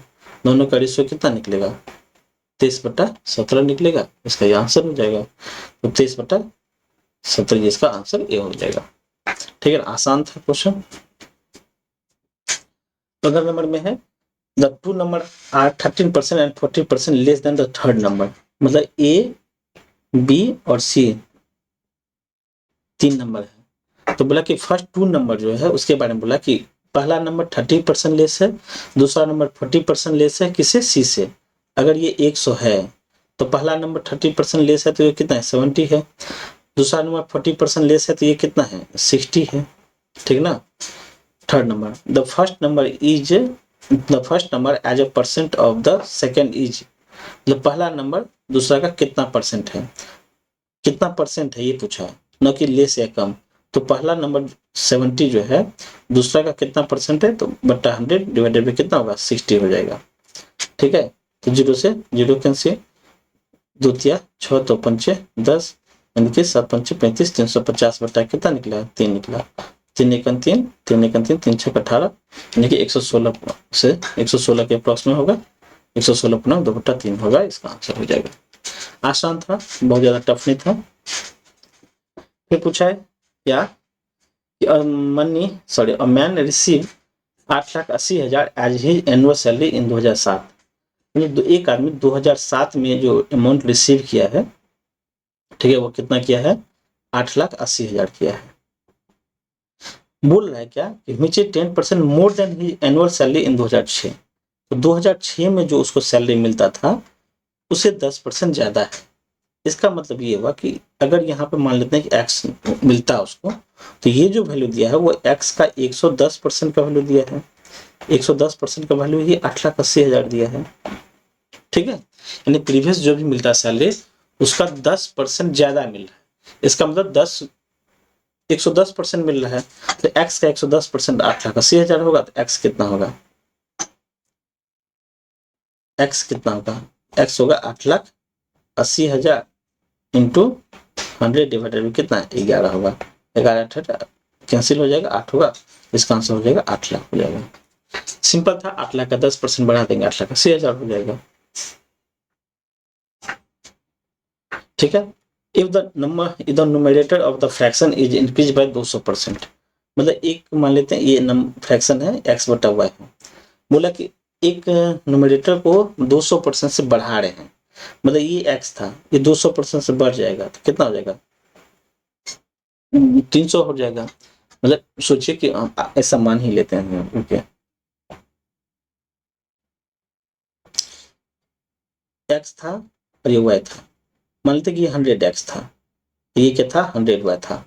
दोनों का रेशियो कितना निकलेगा, 23/17 निकलेगा। इसका ये आंसर हो जाएगा, तो 23/17 इसका आंसर ए हो जाएगा। ठीक है, आसान था क्वेश्चन। अगला नंबर में है the two number are 13% and 40% less than the third number, मतलब ए बी और सी 3 नंबर है। तो बोला कि फर्स्ट 2 नंबर जो है उसके बारे में बोला कि पहला नंबर 30% लेस है, दूसरा नंबर 40% लेस है, किसे, सी से। अगर ये 100 है तो पहला नंबर 30% लेस है तो ये कितना है, 70 है, दूसरा नंबर 40% लेस है तो ये कितना है, 60 है, ठीक ना। Third number the first number is the first number as a percent of the second is, मतलब पहला नंबर दूसरा का कितना परसेंट है, कितना परसेंट है ये पूछा है, न कि लेस या कम। तो पहला नंबर 70 जो है, दूसरा का कितना परसेंट है, तो बट्टा 100 डिवाइडेड बाई कितना होगा, 60 हो जाएगा। ठीक है, तो 0 से 0 कैंसिल, 2 तिया 6 तो 5 10 यानी कि 7 5 35, 350 बट्टा कितना निकला, 3 निकला, 3 एकम 3, 3 एकम 3, 3 6 18 यानी कि 116 से 116 के अप्रॉक्स में होगा, 116 पुनः 2/3 होगा, इसका आंसर हो जाएगा। आसान था, बहुत ज्यादा टफ नहीं था। फिर पूछा है क्या कि a man receive 8,80,000 as his annual salary in 2007, एक आदमी 2007 में जो अमाउंट रिसीव किया है, ठीक है, वो कितना किया है, 8,80,000 किया है। बोल रहा है क्या कि which is 10% more than his annual salary इन 2006, तो 2006 में जो उसको सैलरी मिलता था उसे 10% ज्यादा है। इसका मतलब ये हुआ कि अगर यहाँ पे मान लेते हैं कि x मिलता है उसको, तो ये जो वैल्यू दिया है वो x का 110% का वैल्यू दिया है, 110% का वैल्यू ही 8,80,000 दिया है। ठीक है, यानी प्रीवियस जो भी मिलता है सैलरी उसका 10% ज्यादा मिल रहा है। इसका मतलब 110% मिल रहा है, तो x का 110% 8,80,000 होगा, तो x कितना होगा, x कितना होगा, x होगा 8,80,000 इंटू 100 डिवाइडेड बाई कितना, 11 होगा, 11 कैंसिल हो जाएगा, 8 होगा, इसका आंसर हो जाएगा 8 लाख हो जाएगा। सिंपल था, 8 लाख का 10% बढ़ा देंगे, 8,80,000 हो जाएगा। ठीक है, if the numerator of the fraction is increase by 200%, मतलब एक मान लेते हैं ये फ्रैक्शन है x/y है, बोला कि एक न्यूमरेटर को 200% से बढ़ा रहे हैं, मतलब ये x था, ये 200% से बढ़ जाएगा तो कितना हो जाएगा, 300 हो जाएगा। मतलब सोचिए कि ऐसा मान ही लेते हैं, ओके, x था और ये y था, मान लेते कि ये 100x था, ये क्या था, 100y था।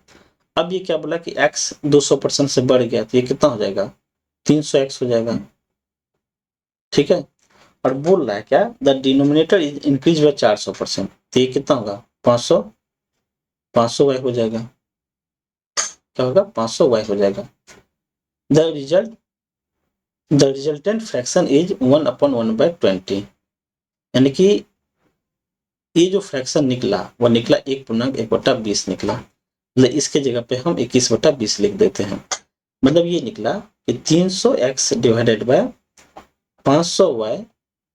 अब ये क्या बोला कि x 200% से बढ़ गया तो ये कितना हो जाएगा, 300x हो जाएगा। ठीक है, और बोल रहा है क्या, the denominator is increase by 400%, तो ये कितना होगा, 500y हो जाएगा, क्या होगा, 500y हो जाएगा। द रिजल्टेंट फ्रैक्शन इज 1/1/20, यानी कि ये जो फ्रैक्शन निकला वो निकला 1/1/20 निकला। मतलब इसके जगह पे हम 21/20 लिख देते हैं। मतलब ये निकला कि 300x डिवाइडेड बाय 500y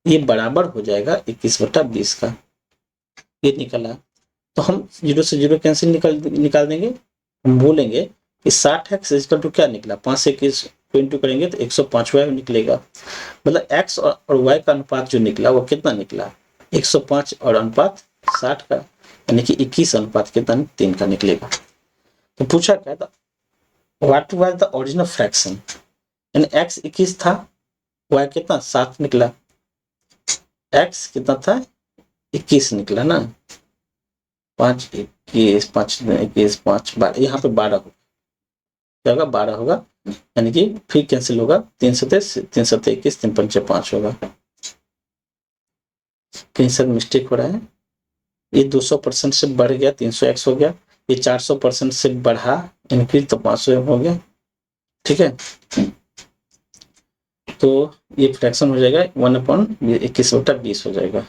ये बराबर हो जाएगा 21/20 का। ये निकला तो हम 0 से 0 कैंसिल निकाल देंगे। हम बोलेंगे कि 60x इक्वल टू क्या निकला, 5 से 21 को इंटू करेंगे तो 105y निकलेगा। मतलब x और y का अनुपात जो निकला वो कितना निकला, 105 और अनुपात 60 का, यानी कि 21 अनुपात कितना 3 का निकलेगा। तो पूछा क्या था, what was the original fraction, यानी x 21 था, y कितना 7 निकला, x कितना था 21 निकला ना, 5 21 5 21 5 12, यहाँ पे 12 होगा, क्या होगा 12 होगा, यानी कि फिर कैंसिल होगा, 3 7 3 7 21 3 5 5 होगा। कहीं सर मिस्टेक हो रहा है, ये 200% से बढ़ गया 300x हो गया, ये 400% से बढ़ा इंक्रीज तो 500 हो गया। ठीक है, तो ये फ्रैक्शन हो जाएगा 1/21/20 हो जाएगा,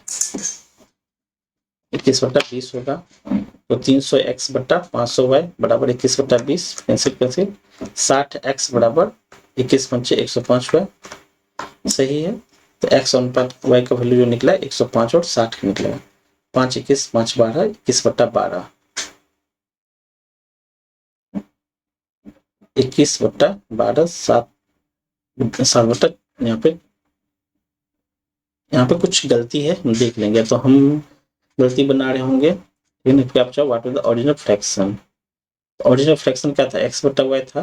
21/20 होगा। तो 300x बट्टा 500y बराबर 21/20 कैंसिल कैंसिल, 60x बराबर 21 पंचे 105y सही है। तो x अनुपात y का वैल्यू जो निकला 105 और 60 निकलेगा, 5 21 5 12 21/12, 21/12 7 यहाँ पे कुछ गलती है, हम देख लेंगे, तो हम गलती बना रहे होंगे। What is the original fraction, original fraction क्या था, x/y था,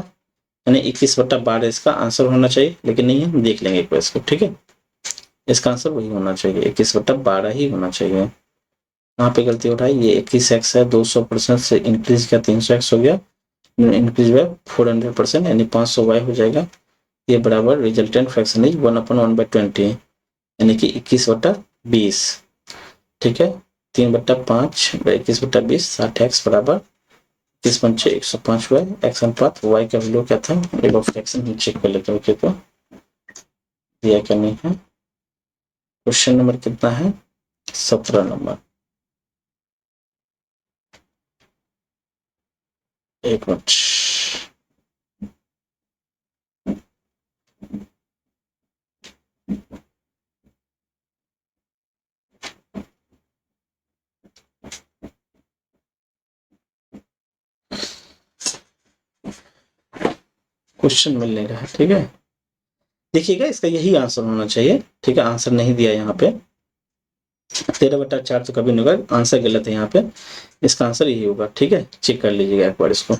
यानी 21/12 इसका आंसर होना चाहिए, लेकिन नहीं है, हम देख लेंगे एक बार इसको। ठीक है, इसका आंसर वही होना चाहिए, 21/12 ही होना चाहिए। यहाँ पे गलती हो रहा है, ये 21x है, 200% से इंक्रीज किया 300x हो गया, इंक्रीज बाय 400% यानी 500y हो जाएगा। ये बराबर रिजल्टेंट फ्रैक्शन इज 1/1/20 यानी कि 21/20। ठीक है, 3/5 21/20 60x बराबर 21 पंचे 105y, x अनुपात y का वैल्यू क्या था, एक बार फ्रैक्शन हम चेक कर लेते हैं। तो दिया क्या नहीं है, क्वेश्चन नंबर कितना है 17 नंबर, एक मिनट, क्वेश्चन मिल नहीं रहा है। ठीक है, देखिएगा इसका यही आंसर होना चाहिए। ठीक है, आंसर नहीं दिया यहाँ पे, 13/4 तो कभी नहीं होगा, आंसर गलत है यहाँ पे, इसका आंसर यही होगा। ठीक है, चेक कर लीजिएगा एक बार इसको।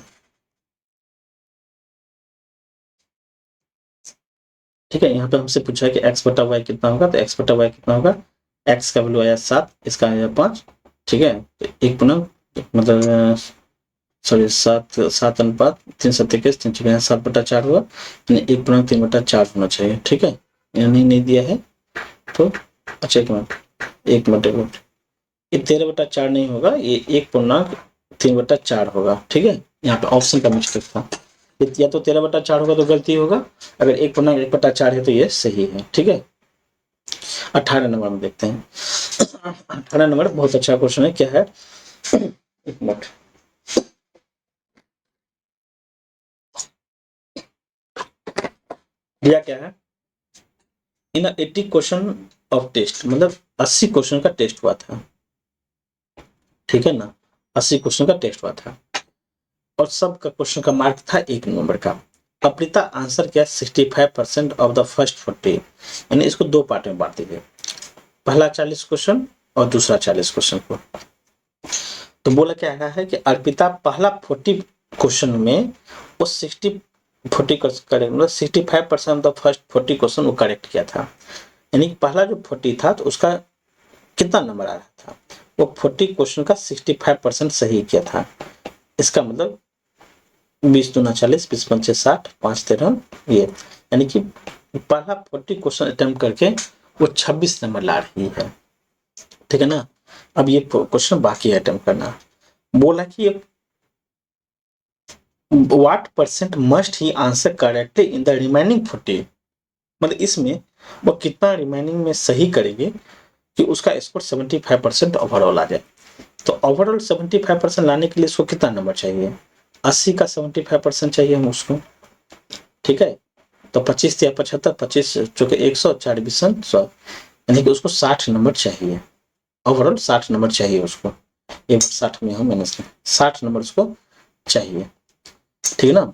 ठीक है, यहाँ पे हमसे पूछा है कि x/y कितना होगा, तो x/y कितना होगा, x का वैल्यू आया 7, इसका आया 5। ठीक है, तो एक पुनः मतलब सॉरी 7 अनुपात 3 7 21 3 7/4 हुआ, यानी 1/3/4 होना चाहिए। ठीक है, यानी नहीं दिया है तो अच्छा एक मिनट ये 13/4 नहीं होगा, ये 1/3/4 होगा। ठीक है, यहाँ पे ऑप्शन का मिस्टेक था, या तो 13/4 होगा तो गलती होगा, अगर 1/1/4 है तो ये सही है। ठीक है, 18 नंबर में देखते हैं। 18 नंबर बहुत अच्छा क्वेश्चन है, क्या है, एक मिनट, दिया क्या है, इन 80 क्वेश्चन ऑफ टेस्ट, मतलब 80 क्वेश्चन का टेस्ट हुआ था। ठीक है ना, 80 क्वेश्चन का टेस्ट हुआ था और सबका क्वेश्चन का मार्क था 1 नंबर का। अप्रिता आंसर किया 65% ऑफ द फर्स्ट 40, यानी इसको दो पार्ट में बांट दीजिए, पहला 40 क्वेश्चन और दूसरा 40 क्वेश्चन को। तो बोला क्या है कि अर्पिता पहला 40 क्वेश्चन में वो 40 करेक्ट, मतलब 65% ऑफ द फर्स्ट 40 क्वेश्चन वो करेक्ट किया था, यानी पहला जो 40 था तो उसका कितना नंबर आ रहा था, वो 40 क्वेश्चन का 65% सही किया था। इसका मतलब 20 दूना 40 20 पंचे 60 5 13 ये, यानी कि पहला 40 क्वेश्चन अटेम्प्ट करके वो 26 नंबर ला रही है। ठीक है ना, अब ये क्वेश्चन बाकी है अटेम्प्ट करना। बोला कि what percent must he answer correctly in the remaining 40, मतलब इसमें वो कितना रिमेनिंग में सही करेंगे कि उसका स्कोर 75% ओवरऑल आ जाए। तो ओवरऑल 75% लाने के लिए इसको कितना नंबर चाहिए, 80 का 75% चाहिए हम उसको, ठीक है। तो 25 या 75, 25 चूंकि 100, 4 20 100, यानी कि उसको 60 नंबर चाहिए, ओवरऑल 60 नंबर चाहिए उसको। 60 में हम माइनस 60 नंबर उसको चाहिए, ठीक है ना।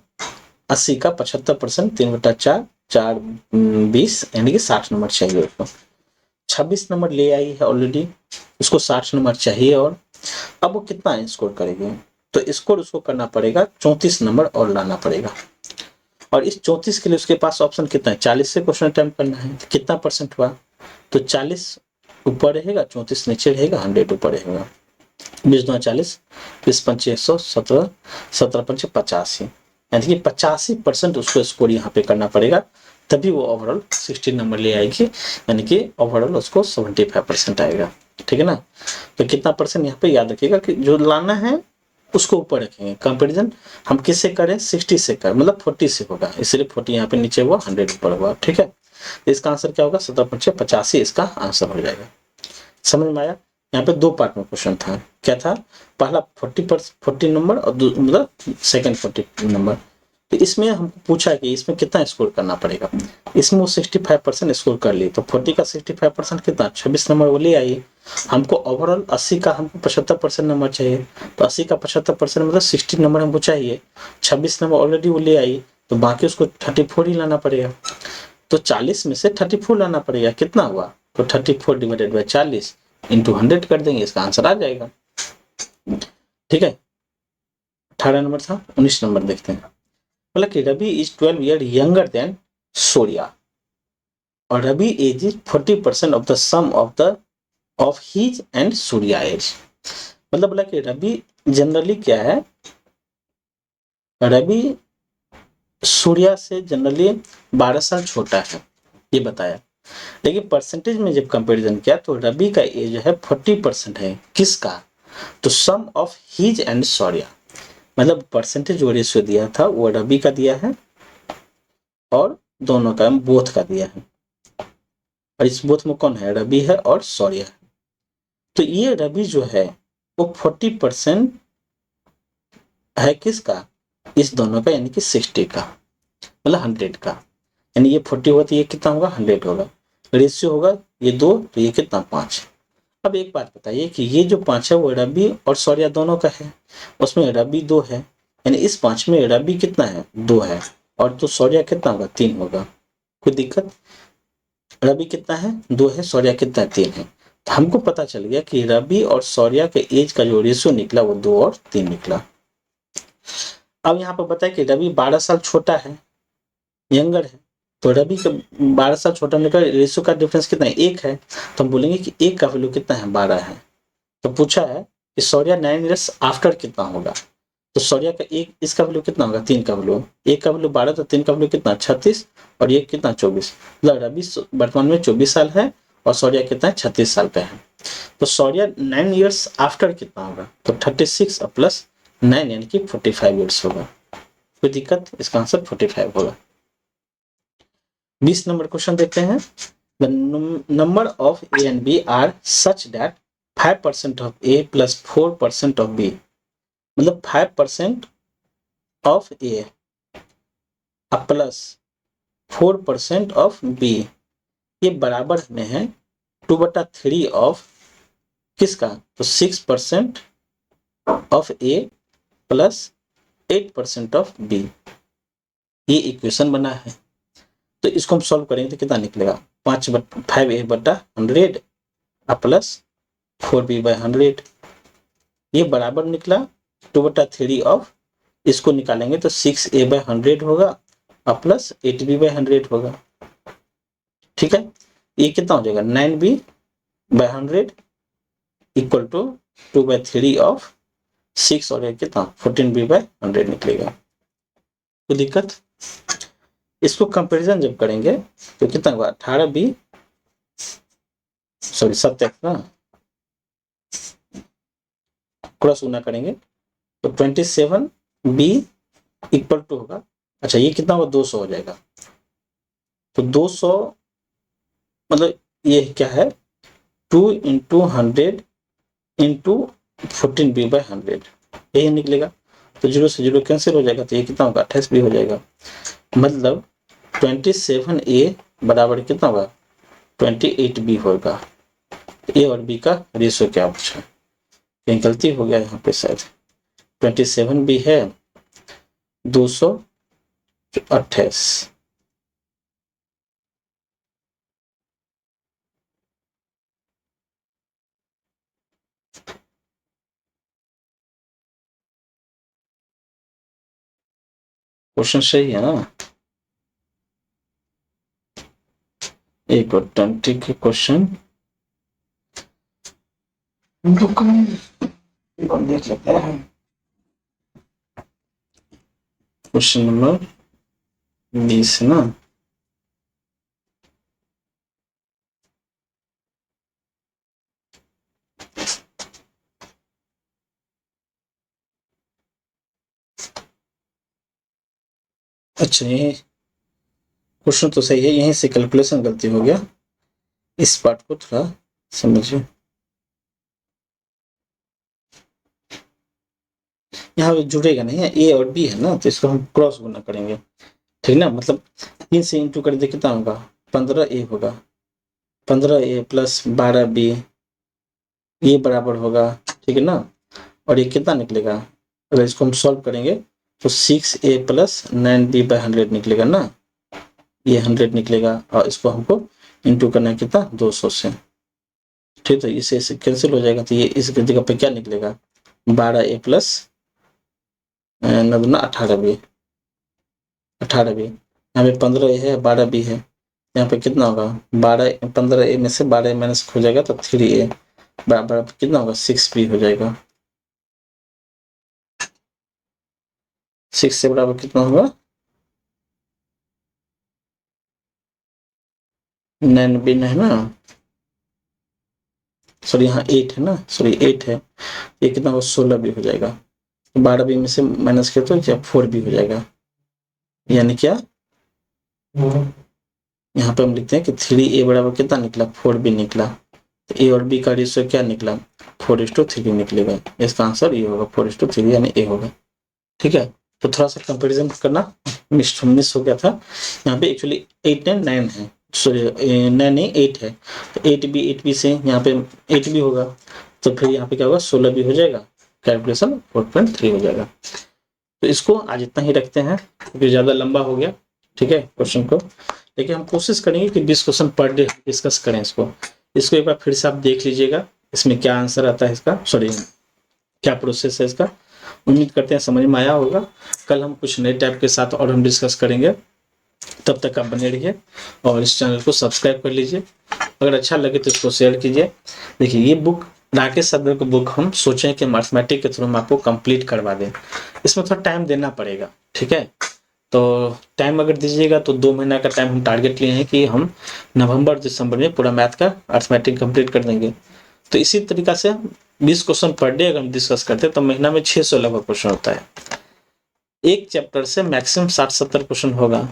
80 का 75%, 3/4, 4 20, यानी कि 60 नंबर चाहिए उसको। 26 नंबर ले आई है ऑलरेडी, उसको 60 नंबर चाहिए। और अब वो कितना स्कोर करेगी, तो स्कोर उसको करना पड़ेगा 34 नंबर और लाना पड़ेगा। और इस 34 के लिए उसके पास ऑप्शन कितना है, 40 से क्वेश्चन अटेम्प्ट करना है। तो कितना परसेंट हुआ, तो 40 ऊपर रहेगा, 34 नीचे रहेगा, 100 ऊपर रहेगा। 20×2 = 40, 20×5 = 100, 17, 17×5 = 85, यानी कि 85% उसको स्कोर यहाँ पे करना पड़ेगा, तभी वो ओवरऑल 60 नंबर ले आएगी, यानी कि ओवरऑल उसको 75% आएगा, ठीक है ना। तो कितना परसेंट यहाँ पे याद रखिएगा कि जो लाना है उसको ऊपर रखेंगे। कंपेरिजन हम किससे करें, 60 से करें, मतलब 40 से होगा, इसलिए 40 यहाँ पे नीचे हुआ, 100 ऊपर हुआ, ठीक है। इसका आंसर क्या होगा, 17×5 = 85 इसका आंसर हो जाएगा। समझ में आया। यहाँ पे दो पार्ट में क्वेश्चन था, क्या था, पहला 40 नंबर और मतलब सेकंड 40 नंबर। तो इसमें हमको पूछा कि इसमें कितना स्कोर करना पड़ेगा। इसमें वो 65% स्कोर कर ली, तो 40 का 65% कितना, 26 नंबर वो ले आई। हमको ओवरऑल 80 का हमको 75% नंबर चाहिए, तो 80 का 75% मतलब 60 नंबर हमको चाहिए। 26 नंबर ऑलरेडी वो ले आई, तो बाकी उसको 34 ही लाना पड़ेगा। तो 40 में से 34 लाना पड़ेगा, कितना हुआ, तो 34 डिवाइडेड बाई 40 इंटू 100 कर देंगे, इसका आंसर आ जाएगा, ठीक है। 18 नंबर था। 19 नंबर देखते हैं। मतलब कि Ravi is 12 year younger than Surya और Ravi age is 40% of the sum of his and Surya age. मतलब बोला कि रवि जनरली क्या है, रवि सूर्या से जनरली 12 साल छोटा है, ये बताया। लेकिन परसेंटेज में जब कंपैरिजन किया तो रवि का एज है 40% है, किसका, तो सम ऑफ हिज एंड सूर्या। मतलब परसेंटेज जो रेशियो दिया था वो रवि का दिया है और दोनों का बोथ का दिया है, और इस बोथ में कौन है, रवि है और सूर्या है। तो ये रवि जो है वो 40% है किसका, इस दोनों का, यानी कि 60 का, मतलब 100 का। यानी ये 40 होगा तो ये कितना होगा, 100 होगा। रेशियो होगा ये 2, तो ये कितना, 5। अब एक बात बताइए कि ये जो 5 है वो रवि और सूर्या दोनों का है, उसमें रवि 2 है, यानी इस 5 में रवि कितना है, 2 है, और तो सूर्या कितना होगा, 3 होगा। कोई दिक्कत, रवि कितना है, 2 है, सूर्या कितना है, 3 है। तो हमको पता चल गया कि रवि और सूर्या के एज का जो रेशियो निकला वो 2 और 3 निकला। अब यहाँ पर बताए कि रवि 12 साल छोटा है, यंगर है, तो रवि का 12 साल छोटा होने का रेशियो का डिफरेंस कितना है, 1 है। तो हम बोलेंगे कि 1 का वैल्यू कितना है, 12 है। तो पूछा है कि सूर्या 9 ईयर्स आफ्टर कितना होगा, तो सूर्या का एक इसका वैल्यू कितना होगा, 3 का वैल्यू, 1 का वैल्यू 12, तो 3 का वैल्यू कितना, 36, और ये कितना, 24। मतलब रवि वर्तमान में 24 साल है और सूर्या कितना है, 36 साल का है। तो सूर्या 9 ईयर्स आफ्टर कितना होगा, तो 36 प्लस 9 यानी कि 45 ईयर्स होगा। कोई दिक्कत, इसका आंसर 45 होगा। 20 नंबर क्वेश्चन देखते हैं। The number of A and B are such that 5% of A plus 4% of B, मतलब 5% of A plus 4% of B, ये बराबर में है 2/3 ऑफ किसका, तो 6% of A plus 8% of B। ये इक्वेशन बना है, तो इसको हम सॉल्व करेंगे तो कितना निकलेगा, 5/100 प्लस 4B/100, ये बराबर निकला 2/3 ऑफ, इसको निकालेंगे तो 6A/100 होगा प्लस 8B/100 होगा, ठीक है। ये कितना हो जाएगा, 9B/100 इक्वल टू 2/3 ऑफ 6, और ये कितना 14B/100 निकलेगा। तो दिक्कत, इसको कंपैरिजन जब करेंगे तो कितना होगा, 18B, सॉरी 7 ना, क्रॉस गुना करेंगे तो 27B इक्वल टू होगा, अच्छा ये कितना होगा, 200 हो जाएगा। तो 200 मतलब ये क्या है, 2 × 100 × 14B/100, यही निकलेगा। तो 0 से 0 कैंसिल हो जाएगा, तो ये कितना होगा 28b हो जाएगा। मतलब 27a बराबर कितना होगा 28b होगा। ए और बी का रेशियो क्या पूछा, कहीं गलती हो गया यहाँ पे शायद। 27b है 228। क्वेश्चन सही है ना। एक और 20 के क्वेश्चन देख लेते हैं। क्वेश्चन नंबर 20 है ना। अच्छा, ये क्वेश्चन तो सही है, यहीं से कैलकुलेशन गलती हो गया। इस पार्ट को थोड़ा समझिए। यहाँ पे जुड़ेगा नहीं है, ए और बी है ना, तो इसको हम क्रॉस गुना करेंगे, ठीक ना। मतलब 3 से इंटू कर दे कितना होगा 15a होगा। 15a प्लस 12b ये बराबर होगा, ठीक है ना। और ये कितना निकलेगा, अगर इसको हम सॉल्व करेंगे तो 6a प्लस 9b/100 निकलेगा ना, ये 100 निकलेगा। और इसको हमको इंटू करना है कितना 200 से, ठीक है। इसे कैंसिल हो जाएगा, तो ये इस जगह पे क्या निकलेगा 12a प्लस 18b। 18b यहाँ पे 15a है 12b है, यहाँ पे कितना होगा 15a में से 12a माइनस हो जाएगा तो 3a बराबर कितना होगा 6b हो जाएगा। 6 से बराबर कितना होगा 9b है ना, सॉरी यहाँ 8 है ना, सॉरी 8 है, ये कितना होगा 16b हो जाएगा। 12b में से माइनस किया तो क्या 4b हो जाएगा, यानी क्या यहाँ पे हम लिखते हैं कि 3a बराबर कितना निकला 4b निकला। तो ए और बी का रेशियो क्या निकला 4:3 निकलेगा। इसका आंसर ये होगा 4:3 यानी ए होगा, ठीक है। तो थोड़ा सा कंपैरिजन करना मिस हो गया था। यहाँ पे एक्चुअली 8 एंड 9 है, सॉरी 9 नहीं 8 है, तो 8b से यहाँ पे 8b होगा, तो फिर यहाँ पे क्या होगा 16b हो जाएगा, कैलकुलेशन 4.3 हो जाएगा। तो इसको आज इतना ही रखते हैं क्योंकि ज़्यादा लंबा हो गया, ठीक है क्वेश्चन को। लेकिन हम कोशिश करेंगे कि 20 क्वेश्चन पर डे डिस्कस करें इसको एक बार फिर से आप देख लीजिएगा इसमें क्या आंसर आता है इसका, सॉरी क्या प्रोसेस है इसका। उम्मीद करते हैं समझ में आया होगा। कल हम कुछ नए टाइप के साथ और हम डिस्कस करेंगे, तब तक आप बने रहिए और इस चैनल को सब्सक्राइब कर लीजिए। अगर अच्छा लगे तो इसको शेयर कीजिए। देखिए ये बुक राकेश सदर की बुक हम सोचें कि मैथमेटिक्स के थ्रू हम आपको कंप्लीट करवा दें, इसमें थोड़ा टाइम देना पड़ेगा, ठीक है। तो टाइम अगर दीजिएगा तो 2 महीना का टाइम हम टारगेट लिए हैं कि हम नवंबर दिसंबर में पूरा मैथ का अर्थमेटिक कंप्लीट कर देंगे। तो इसी तरीका से 20 क्वेश्चन पर डे अगर हम डिस्कस करते हैं तो महीना में 600 लगभग क्वेश्चन होता है। एक चैप्टर से मैक्सिमम 60-70 क्वेश्चन होगा,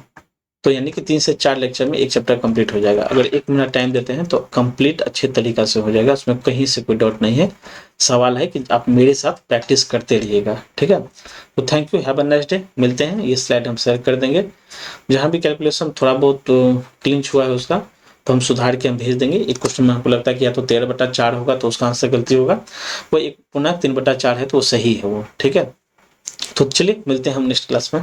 तो यानी कि 3 से 4 लेक्चर में एक चैप्टर कंप्लीट हो जाएगा। अगर 1 महीना टाइम देते हैं तो कंप्लीट अच्छे तरीका से हो जाएगा, उसमें कहीं से कोई डाउट नहीं है। सवाल है कि आप मेरे साथ प्रैक्टिस करते रहिएगा, ठीक है। तो thank you, have a nice day. मिलते हैं, ये स्लाइड हम शेयर कर देंगे, जहाँ भी कैलकुलेशन थोड़ा बहुत क्लिंच हुआ है उसका तो हम सुधार के हम भेज देंगे। एक क्वेश्चन में हमको लगता है कि या तो 13/4 होगा तो उसका आंसर गलती होगा, वो एक पुनः 3/4 है तो वो सही है वो, ठीक है। तो चलिए मिलते हैं हम नेक्स्ट क्लास में।